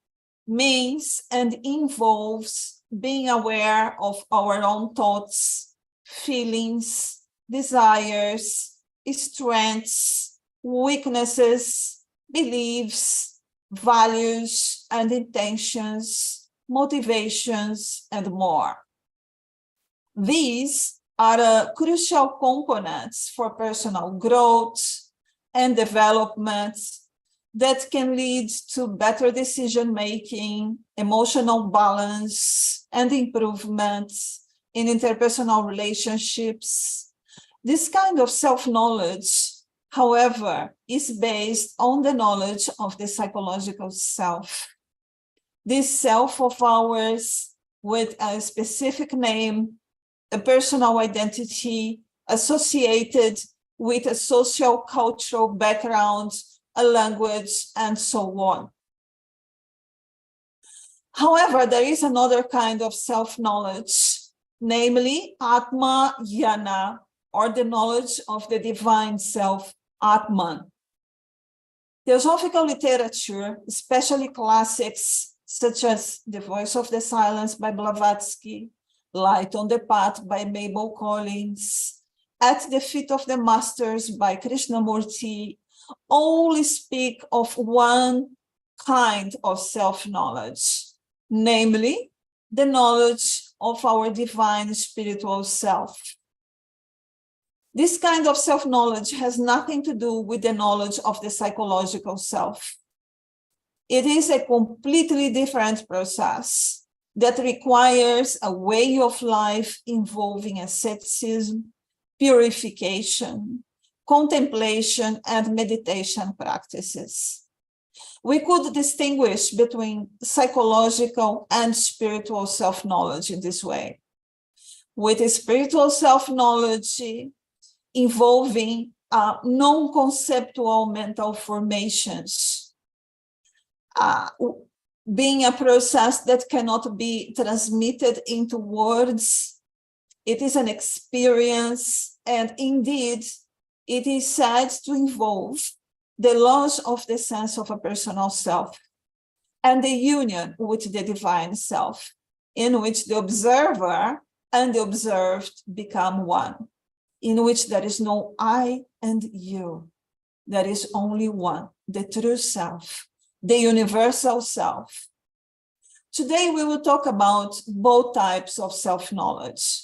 means and involves being aware of our own thoughts, feelings, desires, strengths, weaknesses, beliefs, values and intentions, motivations, and more. These are crucial components for personal growth and development that can lead to better decision-making, emotional balance, and improvements in interpersonal relationships. This kind of self-knowledge, however, is based on the knowledge of the psychological self. This self of ours with a specific name, a personal identity associated with a social cultural background, a language, and so on. However, there is another kind of self-knowledge, namely Atma Jnana, or the knowledge of the divine self, Atman. Theosophical literature, especially classics such as The Voice of the Silence by Blavatsky, Light on the Path by Mabel Collins, At the Feet of the Masters by Krishnamurti, all speak of one kind of self-knowledge, namely the knowledge of our divine spiritual self. This kind of self-knowledge has nothing to do with the knowledge of the psychological self. It is a completely different process that requires a way of life involving asceticism, purification, contemplation, and meditation practices. We could distinguish between psychological and spiritual self-knowledge in this way. With a spiritual self-knowledge involving non-conceptual mental formations, being a process that cannot be transmitted into words. It is an experience, and indeed, it is said to involve the loss of the sense of a personal self and the union with the divine self, in which the observer and the observed become one. in which there is no I and you. There is only one, the true self, the universal self. Today we will talk about both types of self-knowledge,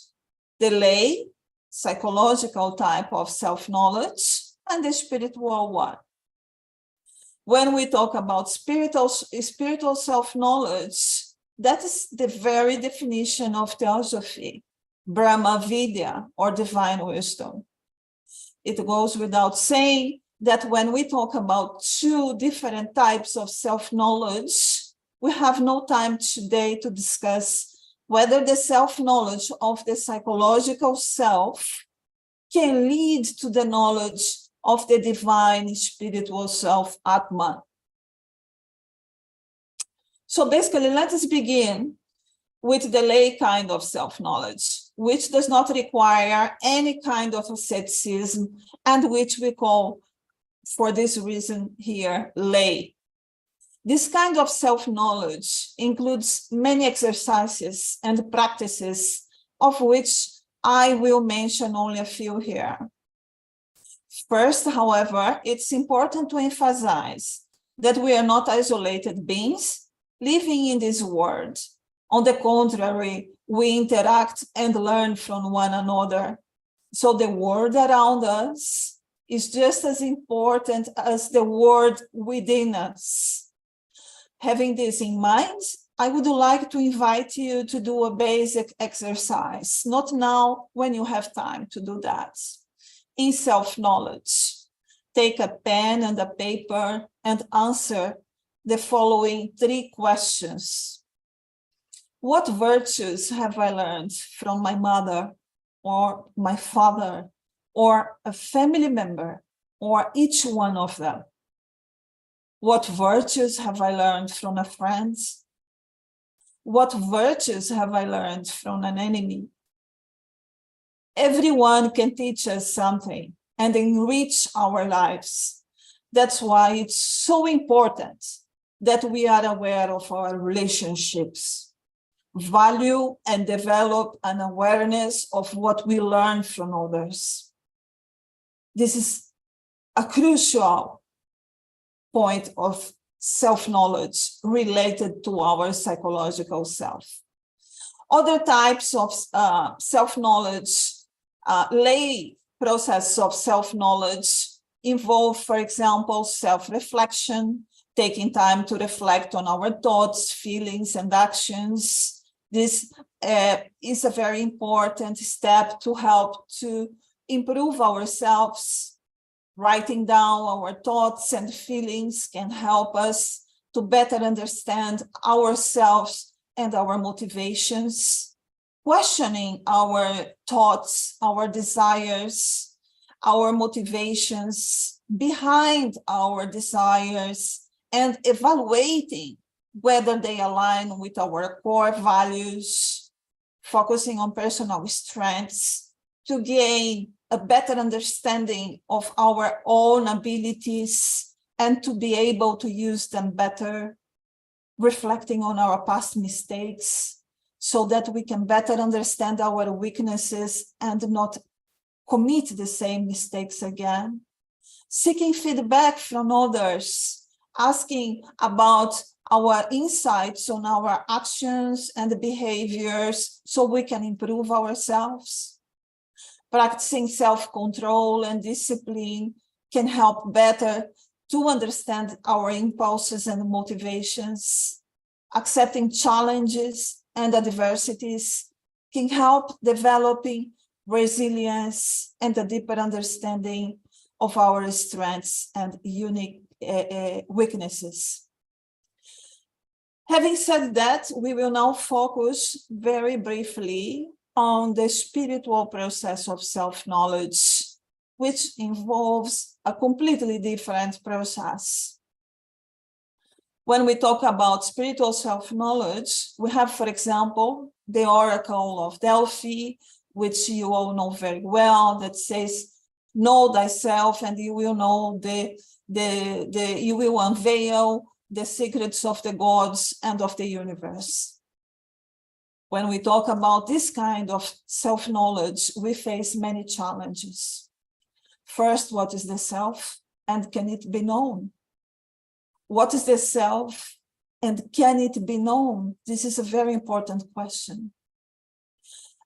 the lay, psychological type of self-knowledge, and the spiritual one. When we talk about spiritual self-knowledge, that is the very definition of Theosophy, Brahma Vidya, or divine wisdom. It goes without saying that when we talk about two different types of self-knowledge, we have no time today to discuss whether the self-knowledge of the psychological self can lead to the knowledge of the divine spiritual self, Atman. So basically, let us begin with the lay kind of self-knowledge, which does not require any kind of asceticism and which we call, for this reason here, lay. This kind of self-knowledge includes many exercises and practices, of which I will mention only a few here. First, however, it's important to emphasize that we are not isolated beings living in this world. On the contrary, we interact and learn from one another. So the world around us is just as important as the world within us. Having this in mind, I would like to invite you to do a basic exercise, not now when you have time to do that. In self-knowledge, take a pen and a paper and answer the following 3 questions. What virtues have I learned from my mother or my father or a family member or each one of them? What virtues have I learned from a friend? What virtues have I learned from an enemy? Everyone can teach us something and enrich our lives. That's why it's so important that we are aware of our relationships, value and develop an awareness of what we learn from others. This is a crucial point of self-knowledge related to our psychological self. Other types of self-knowledge, lay process of self-knowledge involve, for example, self-reflection, taking time to reflect on our thoughts, feelings, and actions. This is a very important step to help to improve ourselves. Writing down our thoughts and feelings can help us to better understand ourselves and our motivations. Questioning our thoughts, our desires, our motivations behind our desires, and evaluating whether they align with our core values, focusing on personal strengths to gain a better understanding of our own abilities and to be able to use them better, reflecting on our past mistakes so that we can better understand our weaknesses and not commit the same mistakes again, seeking feedback from others, asking about our insights on our actions and behaviors so we can improve ourselves. Practicing self-control and discipline can help better to understand our impulses and motivations. Accepting challenges and adversities can help developing resilience and a deeper understanding of our strengths and unique weaknesses. Having said that, we will now focus very briefly on the spiritual process of self-knowledge, which involves a completely different process. When we talk about spiritual self-knowledge, we have, for example, the Oracle of Delphi, which you all know very well, that says, know thyself and you will know you will unveil the secrets of the gods and of the universe. When we talk about this kind of self-knowledge, we face many challenges. First, what is the self and can it be known? What is the self and can it be known? This is a very important question.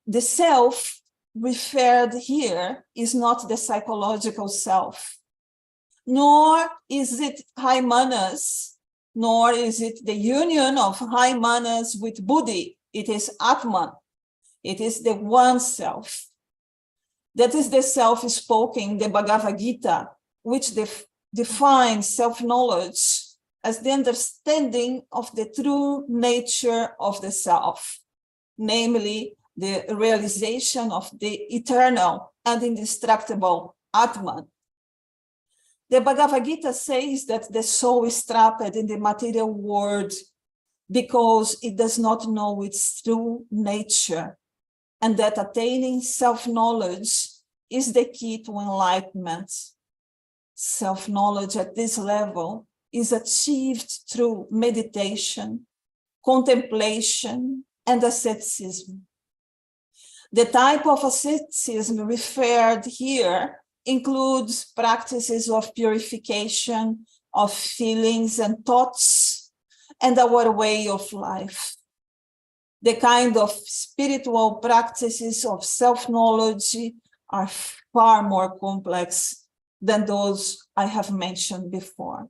The self referred here is not the psychological self, nor is it high manas, nor is it the union of high manas with buddhi. It is Atman. It is the one self. That is the self spoken in the Bhagavad Gita, which defines self-knowledge as the understanding of the true nature of the self, namely the realization of the eternal and indestructible Atman. The Bhagavad Gita says that the soul is trapped in the material world because it does not know its true nature, and that attaining self-knowledge is the key to enlightenment. Self-knowledge at this level is achieved through meditation, contemplation, and asceticism. The type of asceticism referred here includes practices of purification of feelings and thoughts and our way of life. The kind of spiritual practices of self-knowledge are far more complex than those I have mentioned before.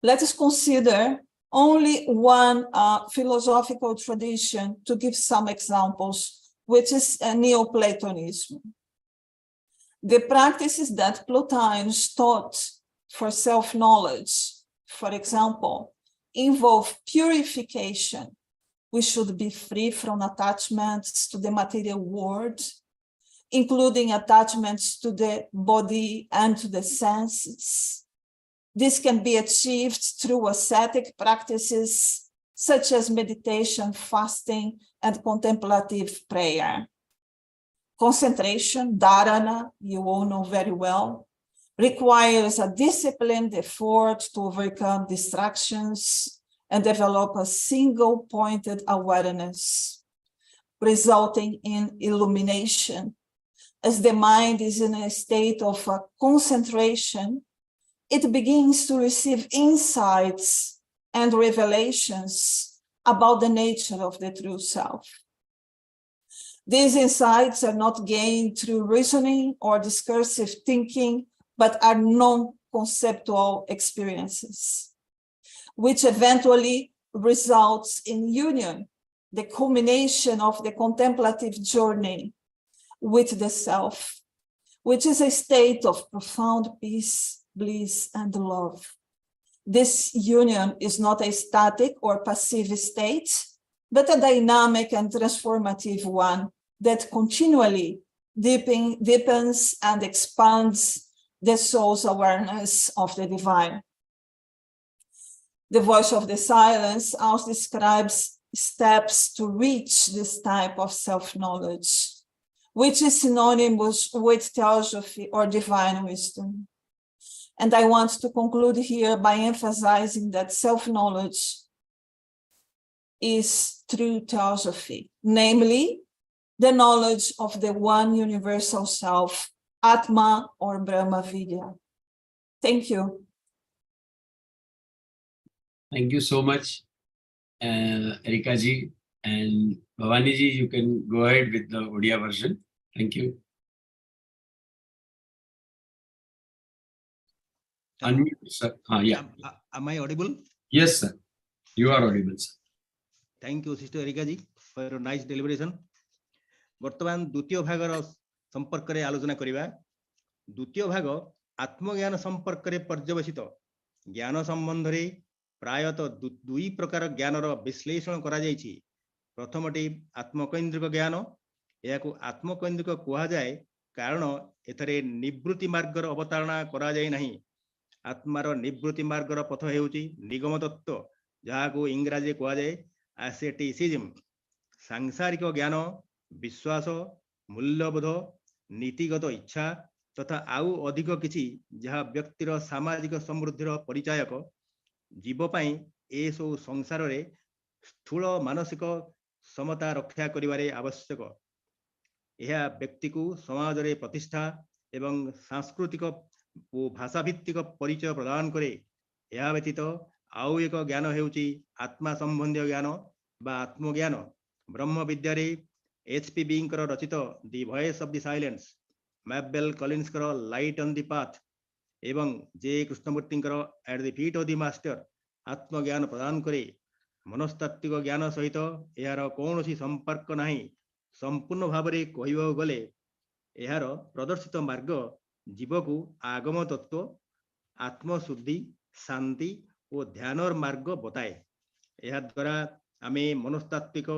Let us consider only one philosophical tradition to give some examples, which is Neoplatonism. The practices that Plutarch taught for self-knowledge, for example, involve purification. We should be free from attachments to the material world, including attachments to the body and to the senses. This can be achieved through ascetic practices such as meditation, fasting, and contemplative prayer. Concentration, dharana, you all know very well, requires a disciplined effort to overcome distractions and develop a single-pointed awareness, resulting in illumination. As the mind is in a state of concentration, it begins to receive insights and revelations about the nature of the true self. These insights are not gained through reasoning or discursive thinking, but are non-conceptual experiences, which eventually results in union, the culmination of the contemplative journey with the self, which is a state of profound peace, bliss, and love. This union is not a static or passive state, but a dynamic and transformative one that continually deepens and expands the soul's awareness of the divine. The voice of the silence also describes steps to reach this type of self-knowledge, which is synonymous with Theosophy or divine wisdom. And I want to conclude here by emphasizing that self-knowledge is true Theosophy, namely the knowledge of the one universal self, Atma or Brahma Vidya. Thank you. Thank you so much, Erika ji. And Bhavani ji, you can go ahead with the ODIA version. Thank you. Unmute, sir. Yeah. Am I audible? Yes, sir. You are audible, sir. Thank you, Sister Erika ji, for your nice deliberation. वर्तमान द्वितीय भागर संपर्क रे आलोचना करिबा। द्वितीय भाग आत्मज्ञान संपर्क रे पर्यवेसित ज्ञान संबंध रे प्रायतः दुई प्रकार ज्ञानर विश्लेषण करा जायछि। प्रथमटी आत्मकैन्द्रिक ज्ञान, याकु आत्मकैन्द्रिक कुहा जाय कारण एथरे निवृत्ति मार्गर अवतारणा करा जाय नाही। आत्मार निवृत्ति मार्गर पथ हेउछि निगम तत्व, जहाकु इंग्रजी कुहा जाय एसेटिसिज्म। सांसारिक ज्ञान विश्वास, मूल्यबोध, नीतिगत इच्छा तथा आउ अधिक किछि जहाँ व्यक्तिर सामाजिक समृद्धिर परिचायक। जीव पाई ए सब संसार रे स्थूल मानसिक समता रक्षा करिवारे आवश्यक। यह व्यक्ति को समाज रे प्रतिष्ठा एवं सांस्कृतिक और भाषा भित्तिक परिचय प्रदान करे। यह व्यतीत आउ एक ज्ञान हेउची आत्मा संबंधी ज्ञान बा आत्मज्ञान। ब्रह्म विद्या रे HP बिंकर रचित the voice of the silence, Mabel Collins कर लाइट ऑन द पाथ एवं जे कृष्णमूर्तिंकर at the feet of the master आत्मज्ञान प्रदान करे। मनस्तात्विक ज्ञान सहित यार कौन संपर्क नहीं। संपूर्ण भाव में कहवा गले यार प्रदर्शित मार्ग जीव को आगम तत्व, आत्मशुद्धि, शांति और ध्यान मार्ग बताए। यह द्वारा आमे मनस्तात्विक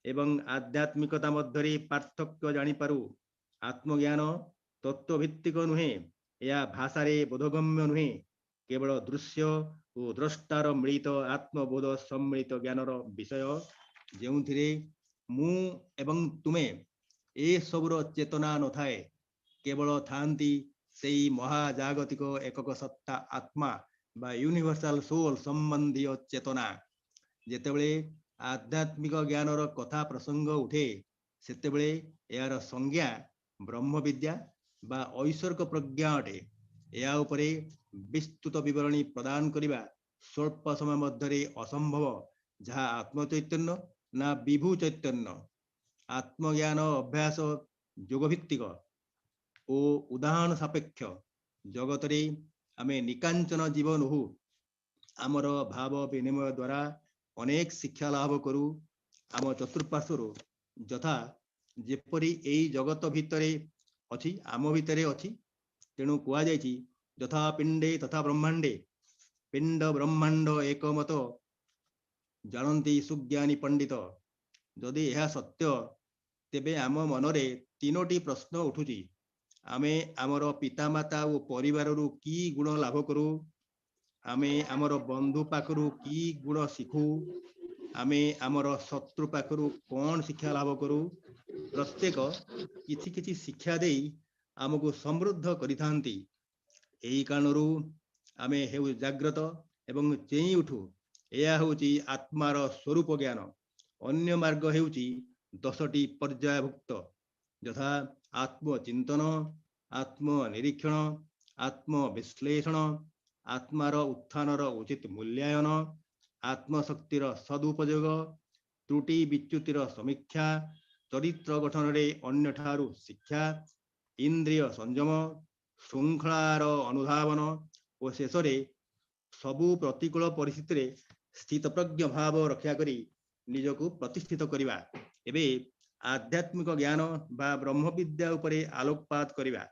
एवं आध्यात्मिकता मध्य पार्थक्य जानीपारू। आत्मज्ञान तत्वभित्तिक नुहे, या भाषा रे बोधगम्य नुहे, केवल दृश्य और द्रष्टार मिलित आत्मबोध सम्मिलित ज्ञानर विषय जेउथिरे मु एवं तुमे ए सबुर चेतना न थाए। केवल थांती सेई महाजागतिक एकक सत्ता आत्मा बा यूनिवर्सल सोल संबंधी चेतना। जेतेबेले आध्यात्मिक ज्ञानर कथा प्रसंग उठे सेतेबेले यार संज्ञा ब्रह्म विद्या बा ऐश्वर्क प्रज्ञा अटे। या उपरे विस्तृत विवरणी प्रदान करिबा स्वल्प समय मध्य असंभव, जहाँ आत्म चैतन्य ना विभु चैतन्य। आत्मज्ञान अभ्यास योगभित्तिक ओ उदाहरण सापेक्ष। जगत रे आमे निकांचन जीवन हो, आमर भाव विनिमय द्वारा अनेक शिक्षा लाभ करू। आम चतुर्पार्श्वर यथा जेपरी एई जगत भितरे अछि आम भितरे अछि। तेणु कुआ जायछि यथा पिंडे तथा ब्रह्मांडे। पिंड ब्रह्मांड एकमत जानती सुज्ञानी पंडित। जदि यह सत्य तेबे आम मनरे तीनोटी प्रश्न उठुची। आमे आमर पितामाता और परिवार रु की गुण लाभ करू। आमे आमर बंधु पाखरु की गुण शिखू। आमे आमर शत्रु पाखरु कौन शिक्षा लाभ करू। प्रत्येक किछि किछि शिक्षा देई आमको समृद्ध करिथांती। एही कारणरू आमे हेउ जाग्रत एवं चेई उठू। यह होची आत्मार स्वरूप ज्ञान। अन्य मार्ग हेउची 10टी पर्यायभुक्त, यथा आत्मचिंतन, आत्मनिरीक्षण, आत्मविश्लेषण, आत्मार उत्थानर उचित मूल्यायन, आत्मशक्तिर सदुपयोग, त्रुटि विच्युतिर समीक्षा, चरित्र गठन रे अन्य ठारू शिक्षा, इंद्रिय संयम, श्रृंखलार अनुधावन और शेष सबु प्रतिकूल परिस्थिति रे स्थितप्रज्ञ भाव रक्षा करी निजको प्रतिष्ठित करिबा। एबे आध्यात्मिक ज्ञान बा ब्रह्म विद्या उपरे आलोकपात करिबा।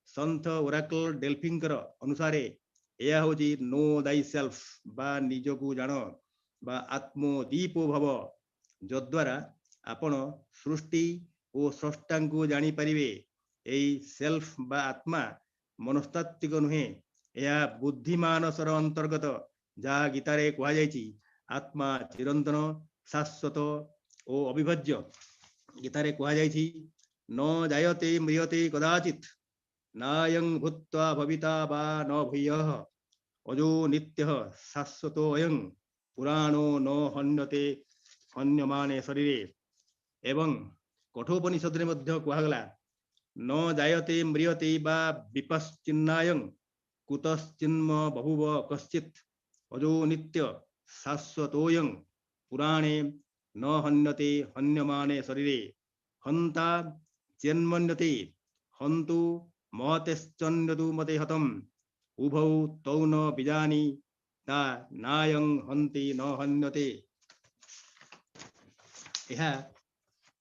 संत ओराकल डेल्फिंकर अनुसारे यह होची नो दाई सेल्फ बा निजको जान बा आत्मदीपो भव, जद्वारा आपण सृष्टि और स्रष्टा को जानी पारिबे। एई सेल्फ बा आत्मा मनस्तात्विक नुहे, यह बुद्धिमानसर अंतर्गत, जहाँ गीतारे कहा जायछि आत्मा चिरंतन शाश्वत और अविभाज्य। गीतारे कहा जायछि न जायते म्रियते कदाचित्, नायं भूत्वा भविता वा न भूयः, अजो नित्यः शाश्वतो अयं, पुराणो न हन्यते हन्यमाने शरीरे। एवं कठोपनिषद रे मध्य कहगला न जायते म्रियते वा विपश्चिन्नायं, कुतश्चिन्म बहुव कश्चित्, अजो नित्य शाश्वतोऽयं, पुराणे न हन्यते हन्यमाने शरीरे। हन्ता चेन्मन्यते हन्तु महतेश्चन्यतु मते हतम्, उभौ तौ न बीजानि ता नायं हन्ति न हन्यते। यह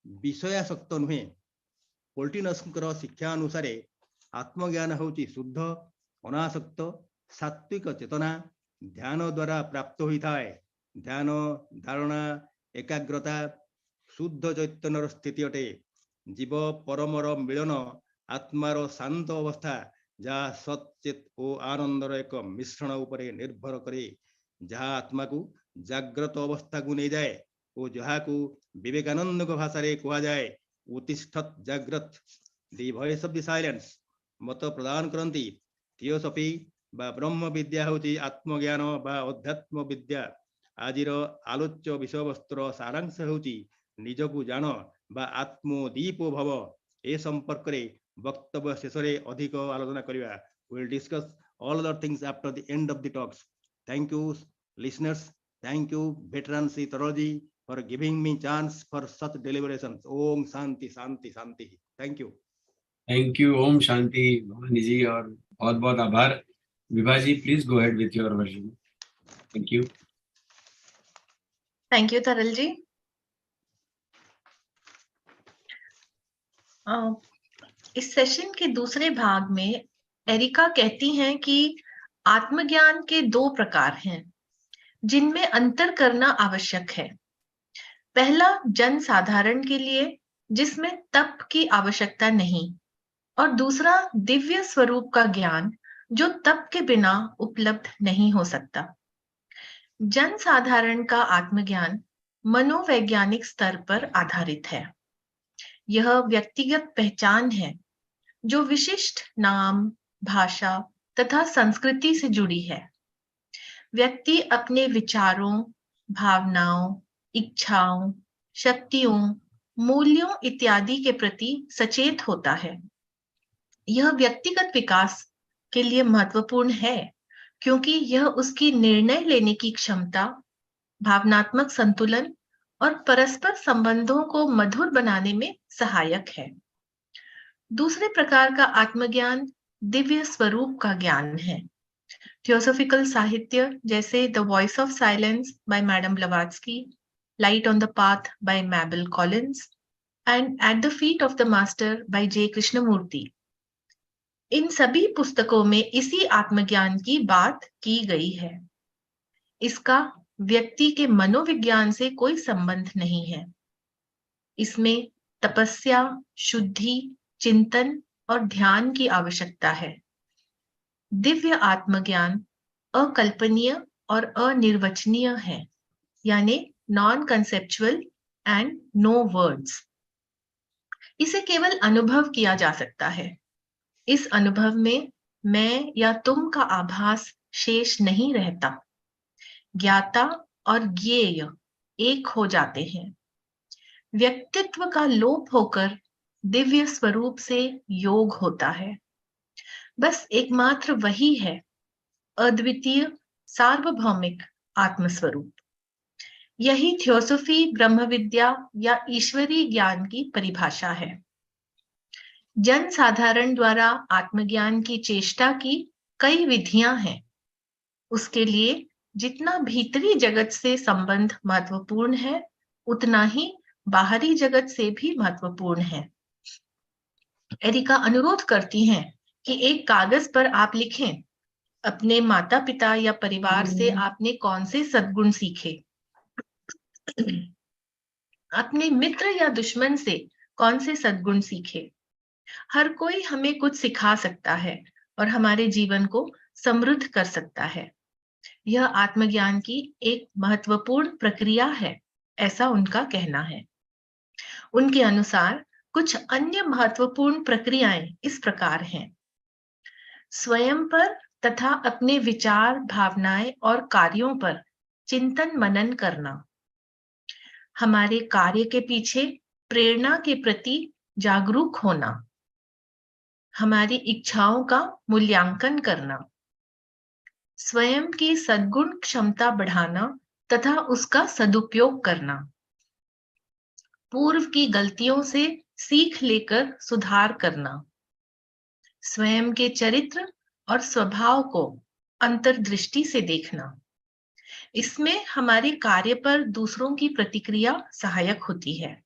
विषयासक्त नुहे। पोल्टिनस्कर शिक्षा अनुसार आत्मज्ञान होची शुद्ध अनासक्त सात्विक चेतना ध्यान द्वारा प्राप्त होता है। ध्यान धारणा एकाग्रता शुद्ध चैतन्यर स्थिति अटे। जीव परमर मिलन आत्मार शांत अवस्था, जहाँ सच्चेत और आनंदर एक मिश्रण उपरे निर्भर करे, जहाँ आत्मा को जाग्रत अवस्था को नहीं जाए और जहाँ को विवेकानंद को भाषा रे कहा जाए उत्तिष्ठत् जाग्रत, the voice of the silence मत प्रदान करती। थियोसॉफी बा ब्रह्म विद्या होची आत्मज्ञान बा अध्यात्म विद्या। आजिर आलोच्य विषय वस्तुर सारांश होची निजकु जान बा आत्मदीपो भव ए संपर्क रे वक्तव्य शेष रे अधिक आलोचना करिवा. We will discuss all other things after the end of the talks. Thank you, listeners. Thank you, veteran Sri Taraji, for giving me chance for such deliberations. Om Shanti Shanti Shanti. Thank you. Thank you. Om Shanti, Bhavani ji, और बहुत बहुत आभार. विभा जी, please go ahead with your version. Thank you. Thank you तरल जी. इस session के दूसरे भाग में एरिका कहती हैं कि आत्मज्ञान के 2 प्रकार हैं जिनमें अंतर करना आवश्यक है. पहला जन साधारण के लिए जिसमें तप की आवश्यकता नहीं, और दूसरा दिव्य स्वरूप का ज्ञान जो तप के बिना उपलब्ध नहीं हो सकता. जन साधारण का आत्मज्ञान मनोवैज्ञानिक स्तर पर आधारित है. यह व्यक्तिगत पहचान है जो विशिष्ट नाम, भाषा तथा संस्कृति से जुड़ी है. व्यक्ति अपने विचारों, भावनाओं, इच्छाओं, शक्तियों, मूल्यों इत्यादि के प्रति सचेत होता है. यह व्यक्तिगत विकास के लिए महत्वपूर्ण है क्योंकि यह उसकी निर्णय लेने की क्षमता, भावनात्मक संतुलन और परस्पर संबंधों को मधुर बनाने में सहायक है. दूसरे प्रकार का आत्मज्ञान दिव्य स्वरूप का ज्ञान है. थियोसॉफिकल साहित्य जैसे the voice of silence by madam Blavatsky, light on the path by Mabel Collins and at the feet of the master by J Krishnamurti, इन सभी पुस्तकों में इसी आत्मज्ञान की बात की गई है. इसका व्यक्ति के मनोविज्ञान से कोई संबंध नहीं है. इसमें तपस्या, शुद्धि, चिंतन और ध्यान की आवश्यकता है. दिव्य आत्मज्ञान अकल्पनीय और अनिर्वचनीय है, यानी non conceptual and no words. इसे केवल अनुभव किया जा सकता है. इस अनुभव में मैं या तुम का आभास शेष नहीं रहता. ज्ञाता और ज्ञेय एक हो जाते हैं. व्यक्तित्व का लोप होकर दिव्य स्वरूप से योग होता है. बस एकमात्र वही है अद्वितीय सार्वभौमिक आत्मस्वरूप. यही थियोसॉफी, ब्रह्म विद्या या ईश्वरीय ज्ञान की परिभाषा है. जन साधारण द्वारा आत्मज्ञान की चेष्टा की कई विधियां हैं. उसके लिए जितना भीतरी जगत से संबंध महत्वपूर्ण है, उतना ही बाहरी जगत से भी महत्वपूर्ण है. एरिका अनुरोध करती हैं कि एक कागज पर आप लिखें, अपने माता पिता या परिवार से आपने कौन से सद्गुण सीखे, अपने मित्र या दुश्मन से कौन से सद्गुण सीखे. हर कोई हमें कुछ सिखा सकता है और हमारे जीवन को समृद्ध कर सकता है. यह आत्मज्ञान की एक महत्वपूर्ण प्रक्रिया है, ऐसा उनका कहना है. उनके अनुसार कुछ अन्य महत्वपूर्ण प्रक्रियाएं इस प्रकार हैं. स्वयं पर तथा अपने विचार, भावनाएं और कार्यों पर चिंतन मनन करना. हमारे कार्य के पीछे प्रेरणा के प्रति जागरूक होना. हमारी इच्छाओं का मूल्यांकन करना. स्वयं की सद्गुण क्षमता बढ़ाना तथा उसका सदुपयोग करना. पूर्व की गलतियों से सीख लेकर सुधार करना. स्वयं के चरित्र और स्वभाव को अंतर्दृष्टि से देखना. इसमें हमारे कार्य पर दूसरों की प्रतिक्रिया सहायक होती है.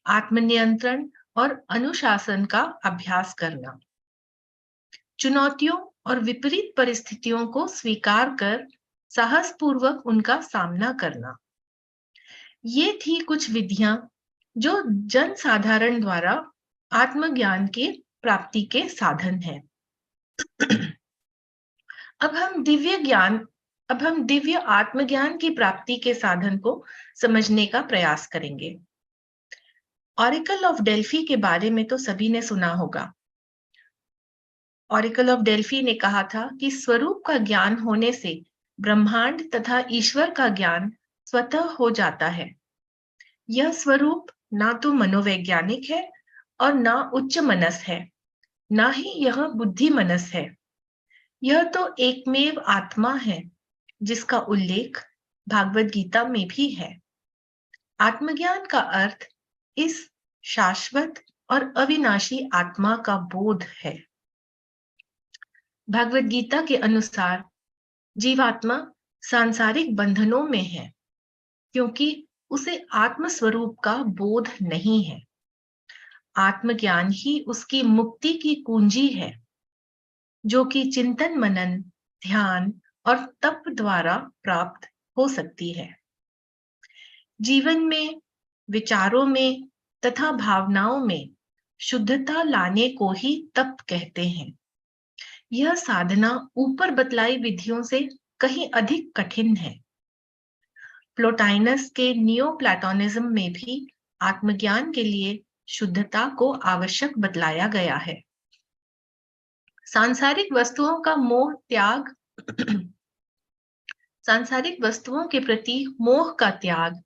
आत्मनियंत्रण और अनुशासन का अभ्यास करना. चुनौतियों और विपरीत परिस्थितियों को स्वीकार कर साहसपूर्वक उनका सामना करना. ये थी कुछ विधियां जो जन साधारण द्वारा आत्मज्ञान के प्राप्ति के साधन हैं. अब हम दिव्य आत्मज्ञान की प्राप्ति के साधन को समझने का प्रयास करेंगे. ऑरेकल ऑफ डेल्फी के बारे में तो सभी ने सुना होगा. ऑरेकल ऑफ डेल्फी ने कहा था कि स्वरूप का ज्ञान होने से ब्रह्मांड तथा ईश्वर का ज्ञान स्वतः हो जाता है. यह स्वरूप ना तो मनोवैज्ञानिक है और ना उच्च मनस है, ना ही यह बुद्धि मनस है। यह तो एकमेव आत्मा है, जिसका उल्लेख भागवत गीता में भी है। आत्मज्ञान का अर्थ इस शाश्वत और अविनाशी आत्मा का बोध है। भागवत गीता के अनुसार जीवात्मा सांसारिक बंधनों में है, क्योंकि उसे आत्म स्वरूप का बोध नहीं है। आत्मज्ञान ही उसकी मुक्ति की कुंजी है, जो कि चिंतन मनन, ध्यान और तप द्वारा प्राप्त हो सकती है। जीवन में, विचारों में तथा भावनाओं में शुद्धता लाने को ही तप कहते हैं। यह साधना ऊपर बतलाई विधियों से कहीं अधिक कठिन है। प्लोटाइनस के नियो प्लेटोनिज्म में भी आत्मज्ञान के लिए शुद्धता को आवश्यक बतलाया गया है। सांसारिक वस्तुओं का मोह त्याग सांसारिक वस्तुओं के प्रति मोह का त्याग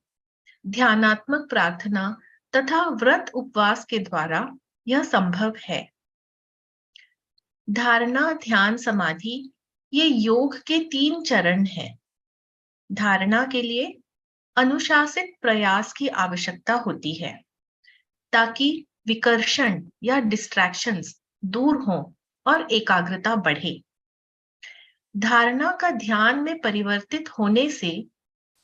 ध्यानात्मक प्रार्थना तथा व्रत उपवास के द्वारा यह संभव है। धारणा, ध्यान, समाधि ये योग के 3 चरण हैं। धारणा के लिए अनुशासित प्रयास की आवश्यकता होती है, ताकि विकर्षण या डिस्ट्रैक्शंस दूर हों और एकाग्रता बढ़े। धारणा का ध्यान में परिवर्तित होने से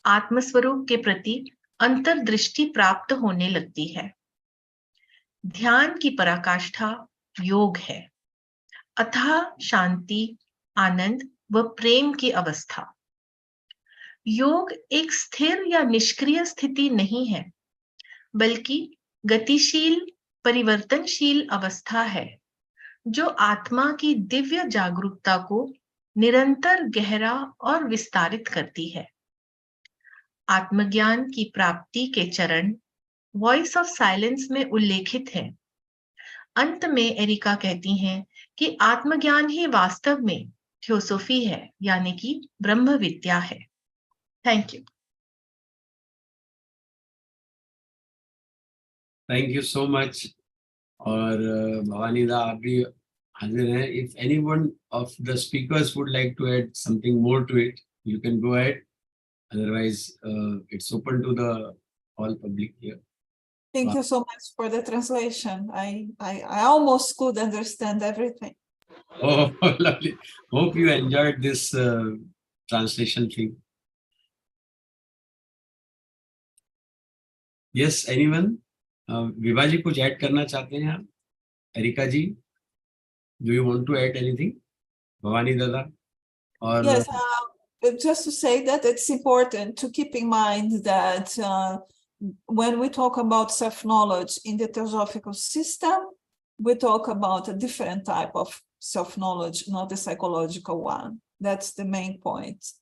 आत्मस्वरूप के प्रति अंतर्दृष्टि प्राप्त होने लगती है। ध्यान की पराकाष्ठा योग है, अथाह शांति, आनंद व प्रेम की अवस्था। योग एक स्थिर या निष्क्रिय स्थिति नहीं है, बल्कि गतिशील, परिवर्तनशील अवस्था है, जो आत्मा की दिव्य जागरूकता को निरंतर गहरा और विस्तारित करती है। आत्मज्ञान की प्राप्ति के चरण वॉइस ऑफ साइलेंस में उल्लेखित है। अंत में एरिका कहती हैं कि आत्मज्ञान ही वास्तव में थियोसॉफी है, यानी कि ब्रह्म विद्या है। Thank you. Thank you so much. और भवानी दा आप भी हाजिर हैं। If anyone of the speakers would like to add something more to it, you can go ahead, otherwise it's open to the all public here. Thank you so much for the translation. I almost could understand everything. Oh, lovely. Hope you enjoyed this translation thing. Yes, anyone? Vibha ji कुछ add करना चाहते हैं आप? Erica ji, do you want to add anything? Bhavani दादा और Yes, just to say that it's important to keep in mind that when we talk about self-knowledge in the theosophical system, we talk about a different type of self-knowledge, not the psychological one. That's the main point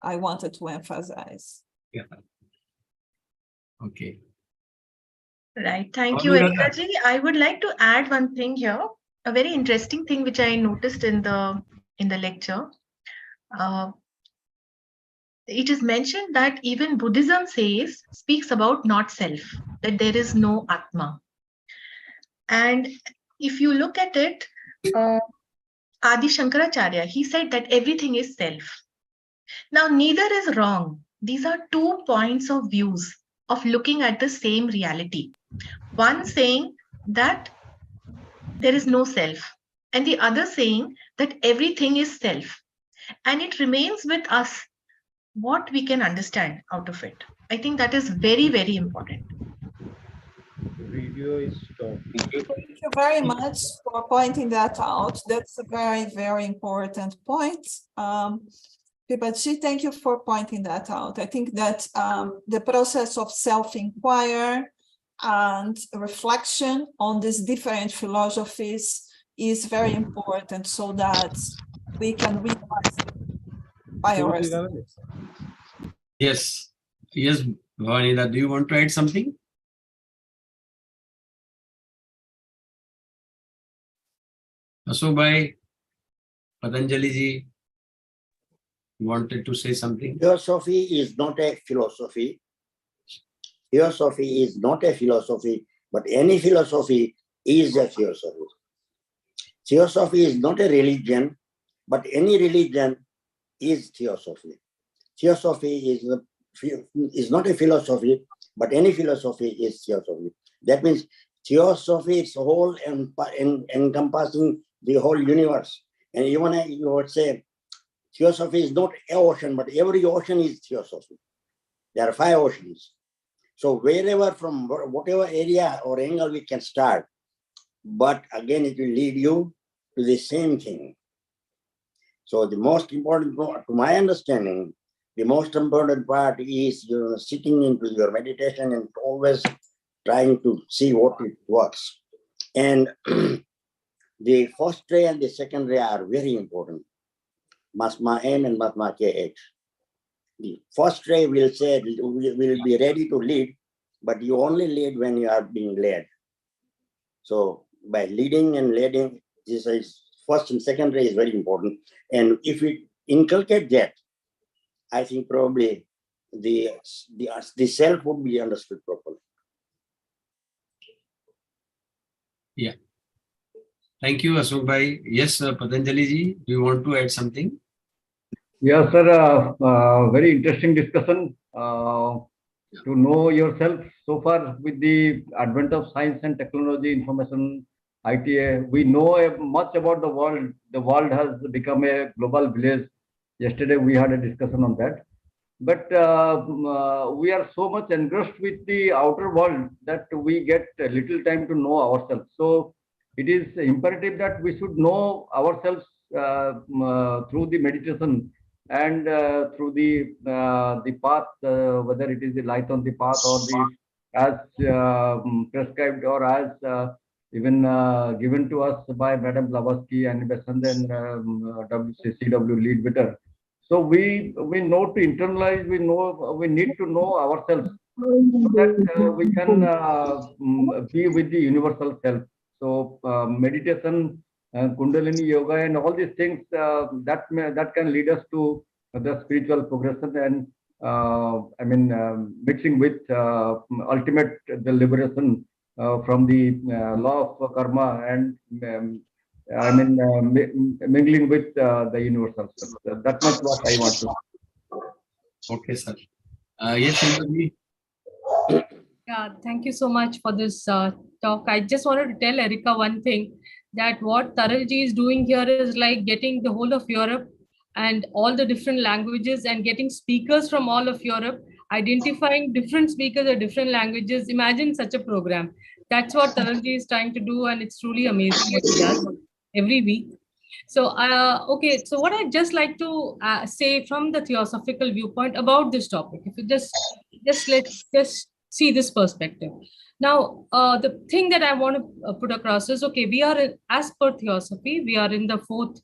I wanted to emphasize. Yeah. Okay. Right. Thank you, Erika ji. I would like to add one thing here, a very interesting thing which I noticed in the lecture. It is mentioned that even Buddhism speaks about not self, that there is no Atma. And if you look at it, Adi Shankaracharya, he said that everything is self. Now, neither is wrong. These are 2 points of views of looking at the same reality. One saying that there is no self, and the other saying that everything is self. And it remains with us what we can understand out of it. I think that is very, very important. Video is stopped. Thank you very much for pointing that out. That's a very, very important point. Pipachi, thank you for pointing that out. I think that the process of self-inquiry and reflection on these different philosophies is very important so that we can realize by ourselves. Yes, yes, Bhavanida, do you want to add something? Asubhai, Patanjali ji, wanted to say something? Theosophy is not a philosophy. Theosophy is not a philosophy, but any philosophy is a theosophy. Theosophy is not a religion, but any religion is theosophy. Theosophy is not a philosophy, but any philosophy is theosophy. That means theosophy is whole encompassing the whole universe. And even you would say theosophy is not an ocean, but every ocean is theosophy. There are 5 oceans. So wherever, from whatever area or angle we can start, but again it will lead you to the same thing. So the most important, to my understanding, the most important part is sitting into your meditation and always trying to see what it works. And the first ray and the second ray are very important. Masma M and Masma KH. The first ray will say, will be ready to lead, but you only lead when you are being led. So by leading and leading, this is first and second ray is very important. And if we inculcate that, I think probably the self would be understood properly. Yeah. Thank you, Ashok Bhai. Yes, Patanjali ji, do you want to add something? Yes, sir. Very interesting discussion. To know yourself so far with the advent of science and technology, information, ITA, we know much about the world. The world has become a global village. Yesterday we had a discussion on that. But we are so much engrossed with the outer world that we get little time to know ourselves. So it is imperative that we should know ourselves through the meditation and through the path, whether it is the light on the path or the as prescribed or as even given to us by Madam Blavatsky and Besant and CW lead better. So we know to internalize, we need to know ourselves so that we can be with the universal self. So meditation, Kundalini yoga, and all these things that can lead us to the spiritual progression and mixing with ultimate the liberation from the law of karma and mingling with the universal self. That much what I want to. Okay, sir. Yes, Indra. Yeah, thank you so much for this talk. I just wanted to tell Erica one thing, that what Taralji is doing here is like getting the whole of Europe and all the different languages and getting speakers from all of Europe, identifying different speakers of different languages. Imagine such a program. That's what Taralji is trying to do, and it's truly amazing what he does every week. So, okay, so what I'd just like to say from the theosophical viewpoint about this topic, if you let's just see this perspective. Now, the thing that I want to put across is, okay, we are, as per Theosophy, we are in the fourth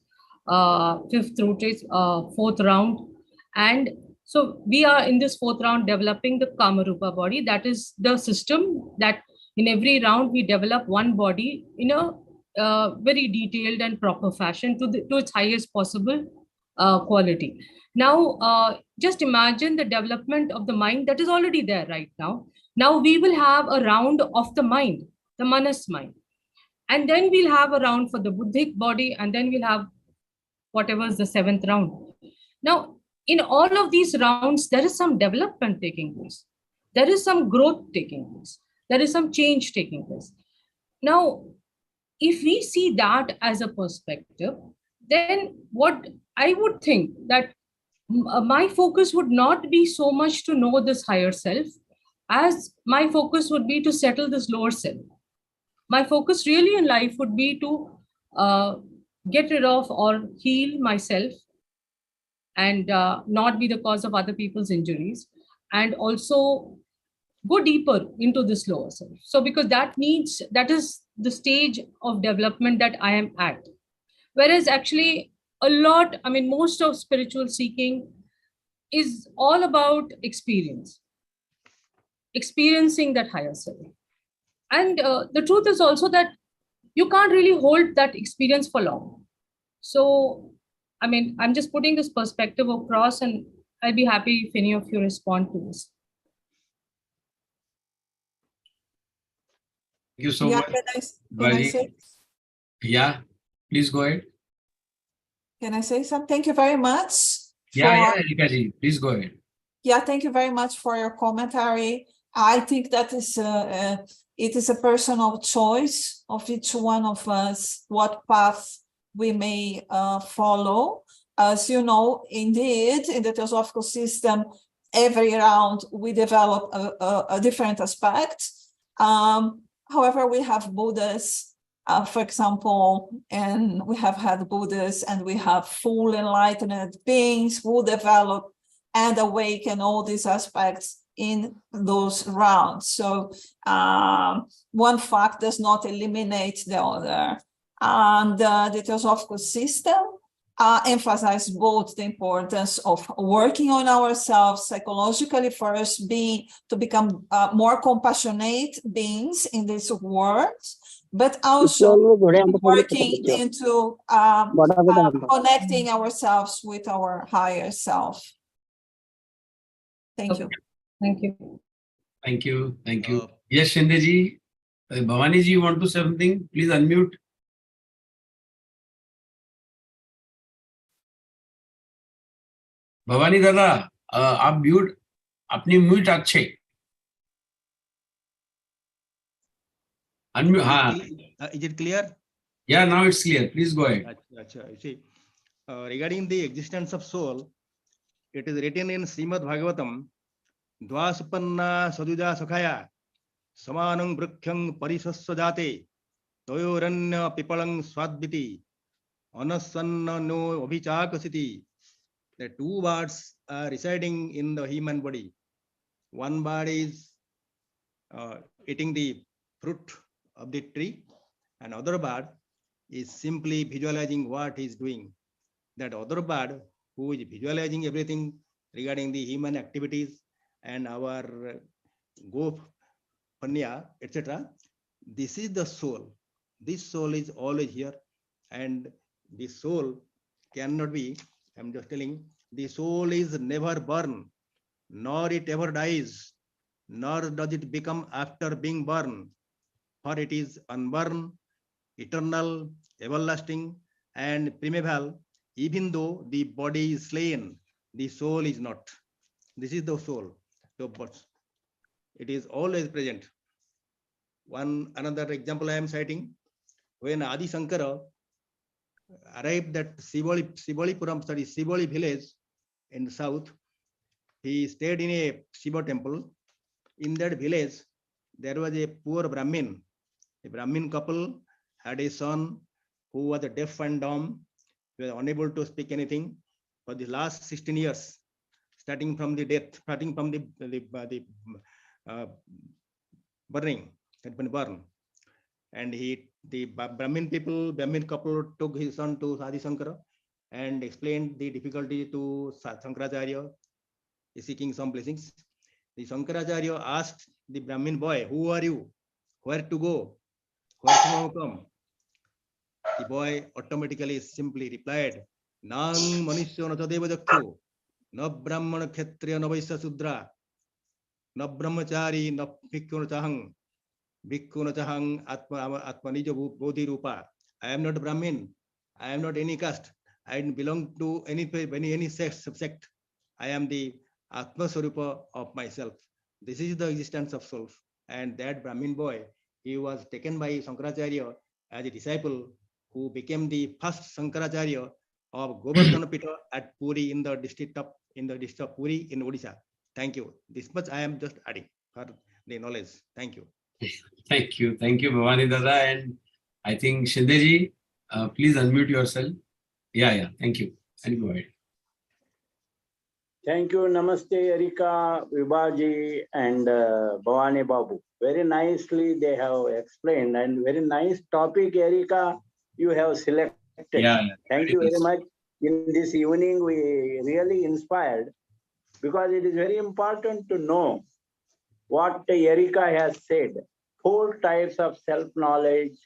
round. And so we are in this fourth round developing the Kamarupa body. That is the system that in every round we develop one body in a very detailed and proper fashion to its highest possible quality. Now, just imagine the development of the mind that is already there right now. Now we will have a round of the mind, the Manas mind. And then we'll have a round for the Buddhic body, and then we'll have whatever is the 7th round. Now, in all of these rounds, there is some development taking place. There is some growth taking place. There is some change taking place. Now, if we see that as a perspective, then what I would think that my focus would not be so much to know this higher self, as my focus would be to settle this lower self. My focus really in life would be to get rid of or heal myself and not be the cause of other people's injuries, and also go deeper into this lower self. So because that is the stage of development that I am at. Whereas actually most of spiritual seeking is all about experiencing that higher self. And the truth is also that you can't really hold that experience for long. So, I'm just putting this perspective across, and I'll be happy if any of you respond to this. you so Yeah, much. can I Baji. say? Yeah, please go ahead. Can I say something? Thank you very much. Yeah, Erika ji, please go ahead. Yeah, thank you very much for your commentary. I think that it is a personal choice of each one of us what path we may follow. As you know, indeed, in the Theosophical system, every round we develop a different aspect. However, we have Buddhas, for example, and we have had Buddhas, and we have full enlightened beings who develop and awaken all these aspects in those rounds. So one fact does not eliminate the other. And the Theosophical system emphasizes both the importance of working on ourselves psychologically first, to become more compassionate beings in this world, but also working into connecting ourselves with our higher self. Thank you. Thank you. Thank you. Thank you. Yes, Shinde ji. Bhavani ji, you want to say something? Please unmute. Bhavani Dada, आप mute अपनी mute अच्छे unmute. हाँ. Is it clear? Yeah, now it's clear. Please go ahead. You see, regarding the existence of soul, it is written in Srimad Bhagavatam, Dvasupanna Saduja Sakhaya, Samanang Brukhyang Parisaswajate, Toyoranya Pipalang Swadbiti, Anasanna no Abhichakasiti. The two birds are residing in the human body. One bird is eating the fruit of the tree, and other bird is simply visualizing what he is doing. That other bird who is visualizing everything regarding the human activities and our go, panya, etc. This is the soul. This soul is always here, and the soul cannot be, I'm just telling, the soul is never born, nor it ever dies, nor does it become after being born, for it is unborn, eternal, everlasting, and primeval. Even though the body is slain, the soul is not. This is the soul. So, but it is always present. Another example I am citing, when Adi Sankara arrived at Siboli village in the south, he stayed in a Shiva temple. In that village, there was a poor Brahmin. A Brahmin couple had a son who was deaf and dumb. He was unable to speak anything for the last 16 years, starting from the death, starting from the burning, had been burned. And the Brahmin couple took his son to Adi Sankara and explained the difficulty to Sankaracharya, seeking some blessings. The Sankaracharya asked the Brahmin boy, "Who are you? Where to go? Where to come?" The boy automatically simply replied, "Nang manishyo na tadeva jakshu, na brahmana kshatriya na vaisya sudra, na brahmachari na bhikkhu na chahang, bhikkhu na chahang atma nija bodhi rupa." I am not a Brahmin. I am not any caste. I don't belong to any sect. I am the Atma Swarupa of myself. This is the existence of soul. And that Brahmin boy, he was taken by Sankaracharya as a disciple, who became the first Sankaracharya of Govardhana Pita at Puri in the district of Puri in Odisha. Thank you. This much I am just adding for the knowledge. Thank you. Thank you. Thank you, Bhavani Dada. And I think Shinde ji, please unmute yourself. Yeah. Thank you. And go ahead. Thank you. Namaste, Erika, Vibhaji, and Bhavani Babu. Very nicely they have explained, and very nice topic, Erika, you have selected. Yeah. Thank you very much. In this evening, we really inspired, because it is very important to know what Erika has said. 4 types of self-knowledge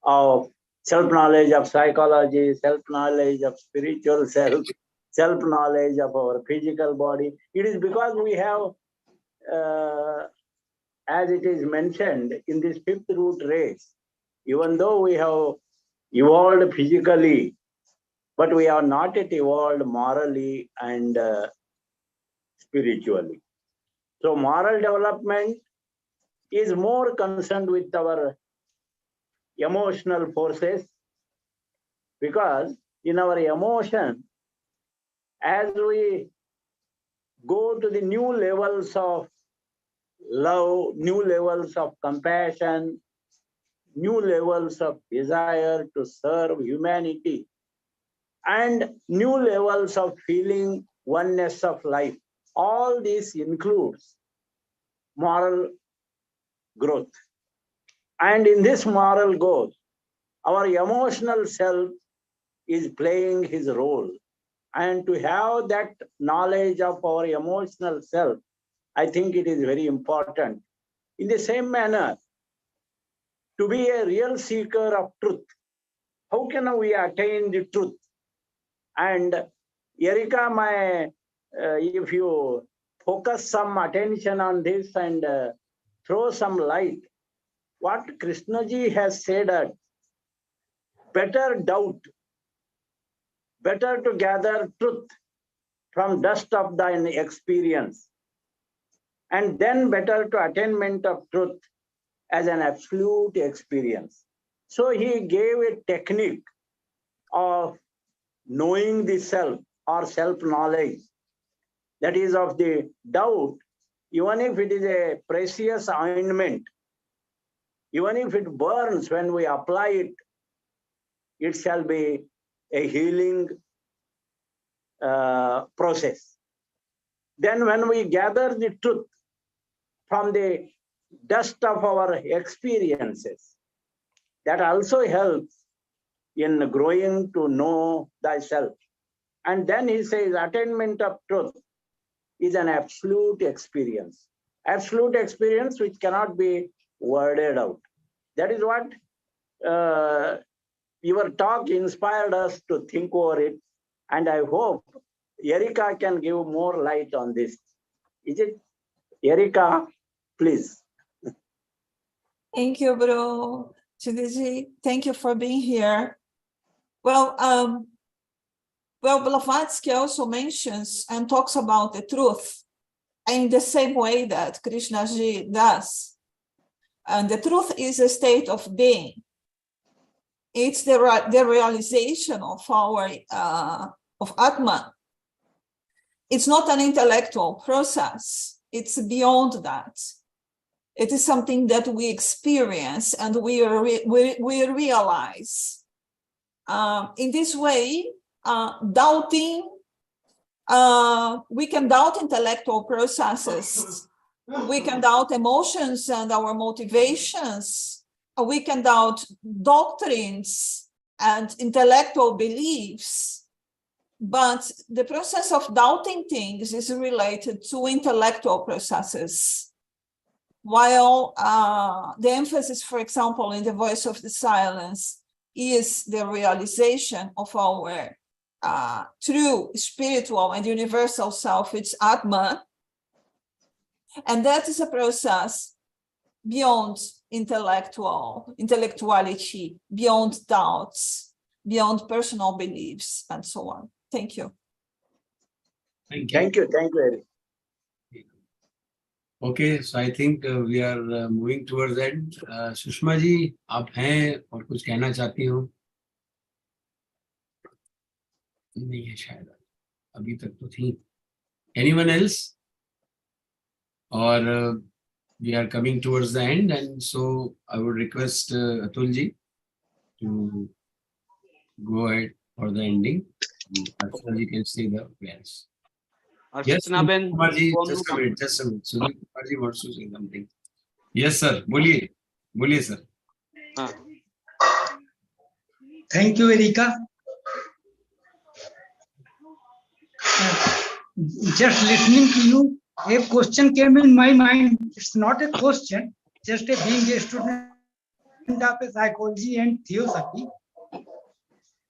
of psychology, self-knowledge of spiritual self, self-knowledge of our physical body. It is because we have as it is mentioned in this fifth root race, even though we have evolved physically, but we are not yet evolved morally and spiritually. So moral development is more concerned with our emotional forces, because in our emotion, as we go to the new levels of love, new levels of compassion, new levels of desire to serve humanity, and new levels of feeling oneness of life, all this includes moral growth. And in this moral growth, our emotional self is playing his role. And to have that knowledge of our emotional self, I think it is very important. In the same manner, to be a real seeker of truth, how can we attain the truth? And Erika, if you focus some attention on this and throw some light, what Krishnaji has said that better doubt, better to gather truth from dust of thine experience, and then better to attainment of truth as an absolute experience. So he gave a technique of knowing the self or self-knowledge, that is of the doubt, even if it is a precious ointment, even if it burns when we apply it, it shall be a healing process. Then when we gather the truth from the dust of our experiences, that also helps in growing to know thyself. And then he says attainment of truth is an absolute experience which cannot be worded out. That is what your talk inspired us to think over it, and I hope Erika can give more light on this. Is it? Erika, please. Thank you, Bro. Chidiji, thank you for being here. Well, Blavatsky also mentions and talks about the truth in the same way that Krishnaji does. And the truth is a state of being. It's the realization of our of Atman. It's not an intellectual process. It's beyond that. It is something that we experience and we realize. In this way, doubting, we can doubt intellectual processes. We can doubt emotions and our motivations. We can doubt doctrines and intellectual beliefs. But the process of doubting things is related to intellectual processes. While the emphasis, for example, in the voice of the silence is the realization of our true spiritual and universal self, it's Atman. And that is a process beyond intellectuality, beyond doubts, beyond personal beliefs, and so on. Thank you. Thank you. Thank you, Eric. Okay, so I think we are moving towards the end. Sushma ji, आप हैं और कुछ कहना चाहती हो? नहीं है शायद, अभी तक तो थी. Anyone else? Or we are coming towards the end, and so I would request Atul ji to go ahead for the ending. Atul ji can say the prayers. Yes, Kumar ji, just a minute. Sunil Kumar ji wants to say something. Yes, sir. बोलिए sir. Thank you, Erika. Just listening to you, a question came in my mind. It's not a question, just being a student of psychology and theosophy.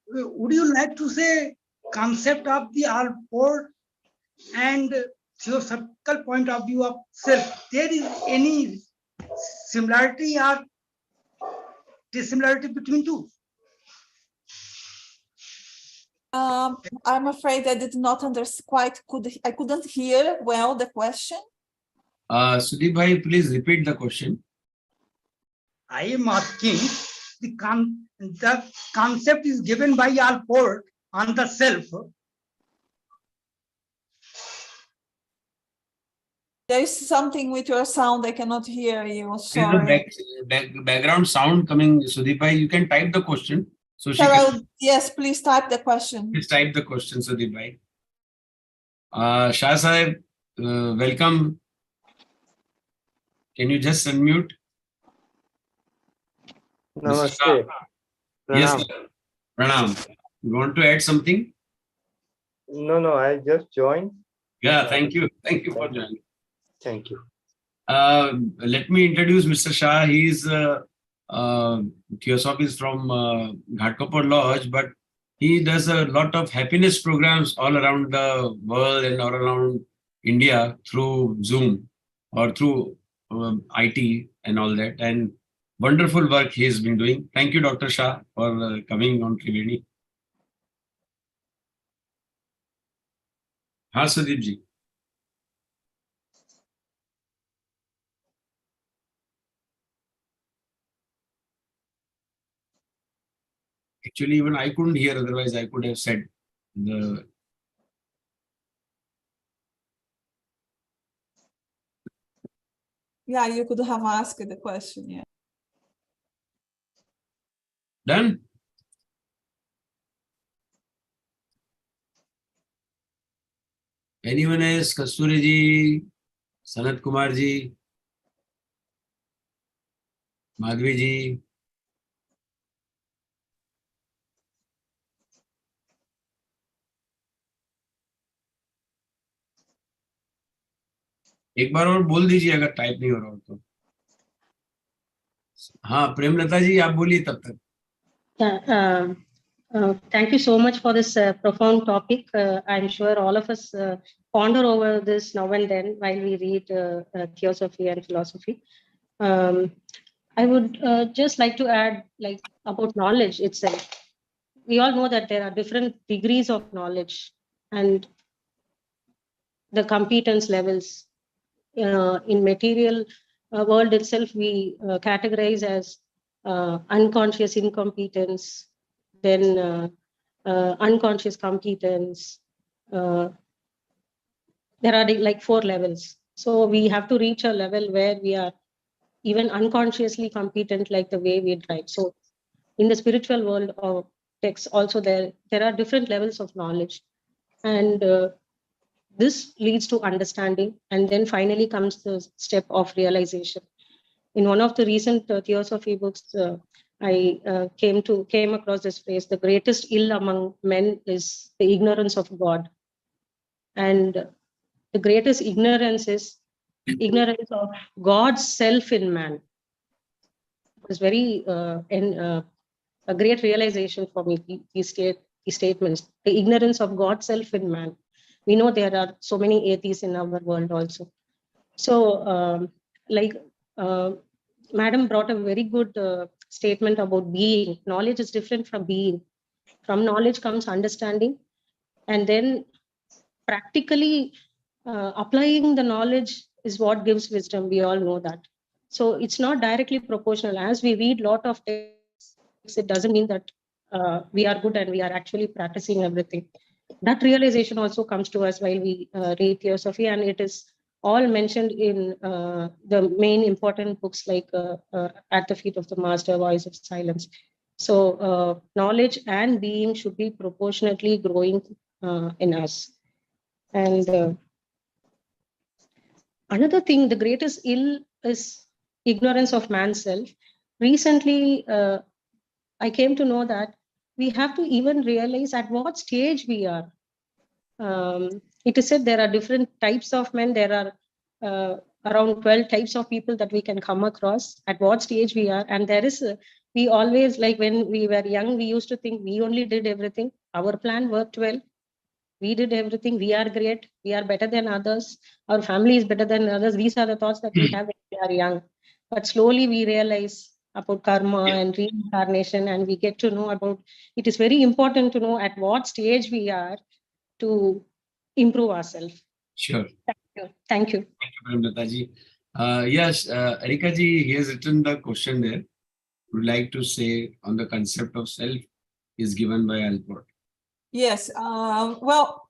Would you like to say concept of the all-port and theosophical point of view of self? There is any similarity or dissimilarity between two? I'm afraid I did not understand I couldn't hear well the question. Sudeep bhai, please repeat the question. I am asking the concept is given by Alport on the self. There is something with your sound. I cannot hear you. There's Sorry. a background sound coming, Sudeep bhai. You can type the question. So she TARAL, can yes, please type the question. please type the question, Sudeep bhai. Shah Sahib, welcome. Can you just unmute? Mr. Shah. Namaste. Yes, Pranam. sir. Pranam. You want to add something? No, I just joined. Yeah, thank you. Thank you for joining. Thank you. Let me introduce Mr. Shah. He is Theosophy is from Ghatkopar Lodge, but he does a lot of happiness programs all around the world and all around India through Zoom or through IT and all that. And wonderful work he has been doing. Thank you, Dr. Shah, for coming on Triveni. हाँ सुदीप जी. Actually, even I couldn't hear, otherwise I could have said the. Yeah, you could have asked the question, yeah. Done? Anyone else? Kasturi ji, Sanat Kumar ji, Madhvi ji. एक बार और बोल दीजिए अगर type नहीं हो रहा हो तो. हाँ प्रेमलता जी आप बोलिए तब तक. Thank you so much for this profound topic. I'm sure all of us ponder over this now and then while we read Theosophy and philosophy. I would just like to add about knowledge itself. We all know that there are different degrees of knowledge and the competence levels. In material world itself, we categorize as unconscious incompetence, then unconscious competence. There are like 4 levels. So we have to reach a level where we are even unconsciously competent, like the way we drive. So in the spiritual world of texts also, there are different levels of knowledge. And this leads to understanding, and then finally comes the step of realization. In one of the recent Theosophy books, I came across this phrase: the greatest ill among men is the ignorance of God. And the greatest ignorance is ignorance of God's self in man. It's very a great realization for me, these statements. The ignorance of God's self in man. We know there are so many atheists in our world also. So, Madam brought a very good statement about being. Knowledge is different from being. From knowledge comes understanding, and then practically applying the knowledge is what gives wisdom. We all know that. So it's not directly proportional. As we read a lot of texts, it doesn't mean that we are good and we are actually practicing everything. That realization also comes to us while we read Theosophy, and it is all mentioned in the main important books like At the Feet of the Master, Voice of Silence. So knowledge and being should be proportionately growing in us. And another thing, the greatest ill is ignorance of man's self. Recently, I came to know that we have to even realize at what stage we are. It is said there are different types of men. There are around 12 types of people that we can come across, at what stage we are. And there is, we always, like when we were young, we used to think we only did everything. Our plan worked well. We did everything. We are great. We are better than others. Our family is better than others. These are the thoughts that we have when we are young. But slowly we realize about karma and reincarnation, and we get to know about it. Is very important to know at what stage we are to improve ourselves. Sure. Thank you. Thank you, Mataji. Yes, Erika ji, he has written the question there. Would like to say on the concept of self is given by Alport. Yes, well,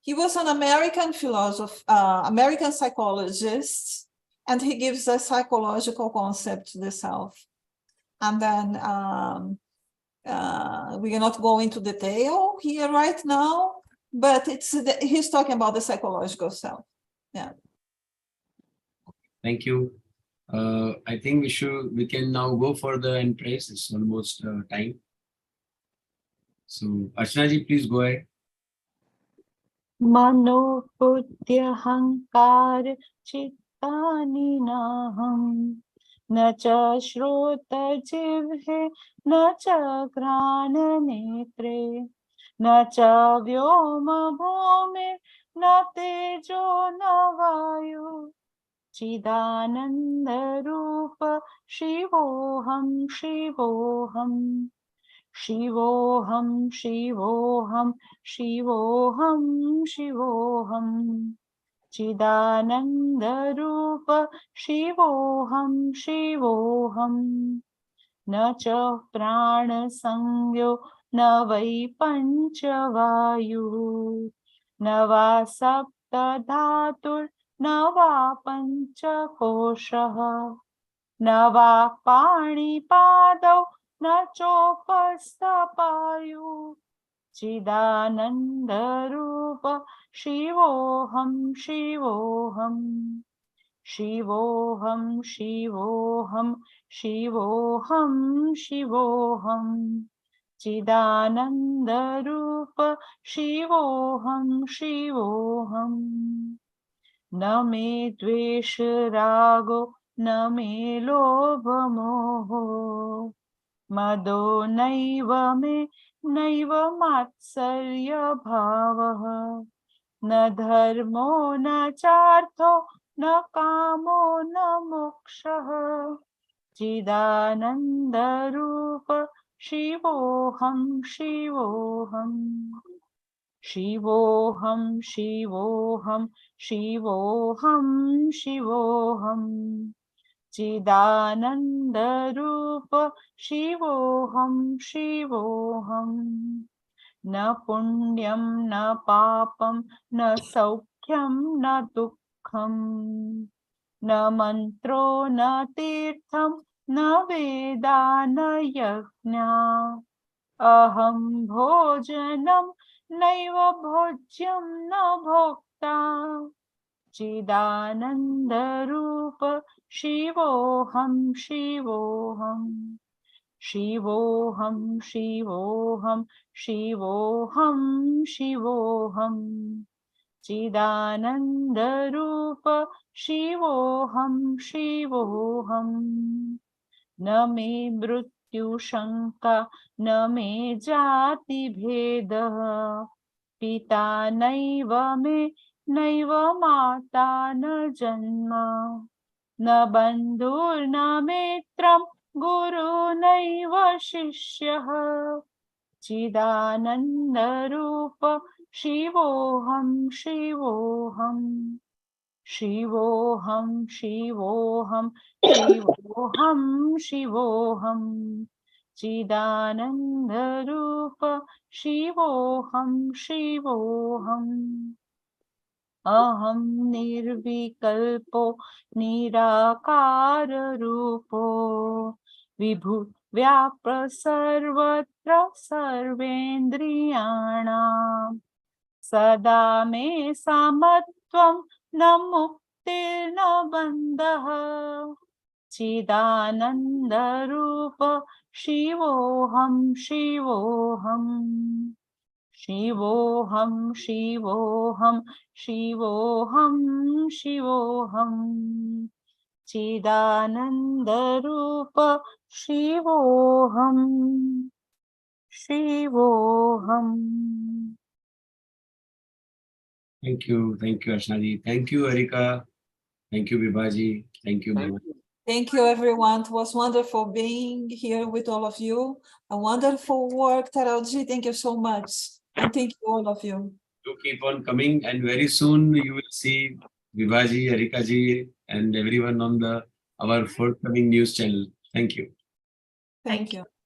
he was an American philosopher, American psychologist, and he gives a psychological concept to the self. And then we are not going into detail here right now, but he's talking about the psychological self. Yeah. Thank you. I think we can now go for the end praise. It's almost time. So Archana ji, please go ahead. Mano Buddhya Hankar Chittani Naham Na cha Shrota Jivhe Na cha Grana Netre Na cha Vyoma Bhumi Na Tejo Na Vayu Chidananda Rupa Shivoham Shivoham Shivoham Shivoham Shivoham Shivoham Chidananda Rupa Shivoham Shivoham Na cha Prana Sangyo Na Vai Panchavayu Na Va Sapta Dhatur Na Va Pancha Koshaha Na Va Pani Padau Na Chopastapayu Chidananda Rupa Shivoham Shivoham Shivoham Shivoham Shivoham Shivoham Chidananda Rupa Shivoham Shivoham Na me dvesha rago Na me lobha moho Mado naiva me naiva matsarya bhavaha Na dharmo na chartho na kamo na mokshaha Chidananda rupa Shivoham Shivoham Shivoham Shivoham Shivoham Shivoham Chidananda Rupa Shivoham Shivoham Na Punyam Na Papam Na Saukyam Na Dukkham Na Mantro Na Tirtham Na Veda Na Yajna Aham Bhojanam Naiva Bhojyam Na Bhokta Chidananda Rupa Shivoham Shivoham Shivoham Shivoham Shivoham Shivoham Chidananda Rupa Shivoham Shivoham Na me mrityu shanka Na me jati bheda Pita naiva me Naiva mata na janma Na bandhur na mitram Guru naiva shishyaha Chidananda rupa Shivoham Shivoham Shivoham Shivoham Shivoham Shivoham Chidananda rupa Shivoham Shivoham Aham nirvikalpo nirakara rupo Vibhu vyapra sarvatra sarvendriyanam Sada me samatvam na muktir na bandha Chidananda rupa Shivoham Shivoham Shivoham Shivoham Shivoham Shivoham Chidananda Rupa Shivoham Shivoham. Thank you, Archana ji. Thank you, Erika. Thank you, Vibha ji. Thank you, Bhavan. Thank you, everyone. It was wonderful being here with all of you. A wonderful work, Taralji. Thank you so much. And thank you, all of you. To keep on coming, and very soon you will see Vibhaji, Erika-ji, and everyone on our forthcoming news channel. Thank you. Thank you.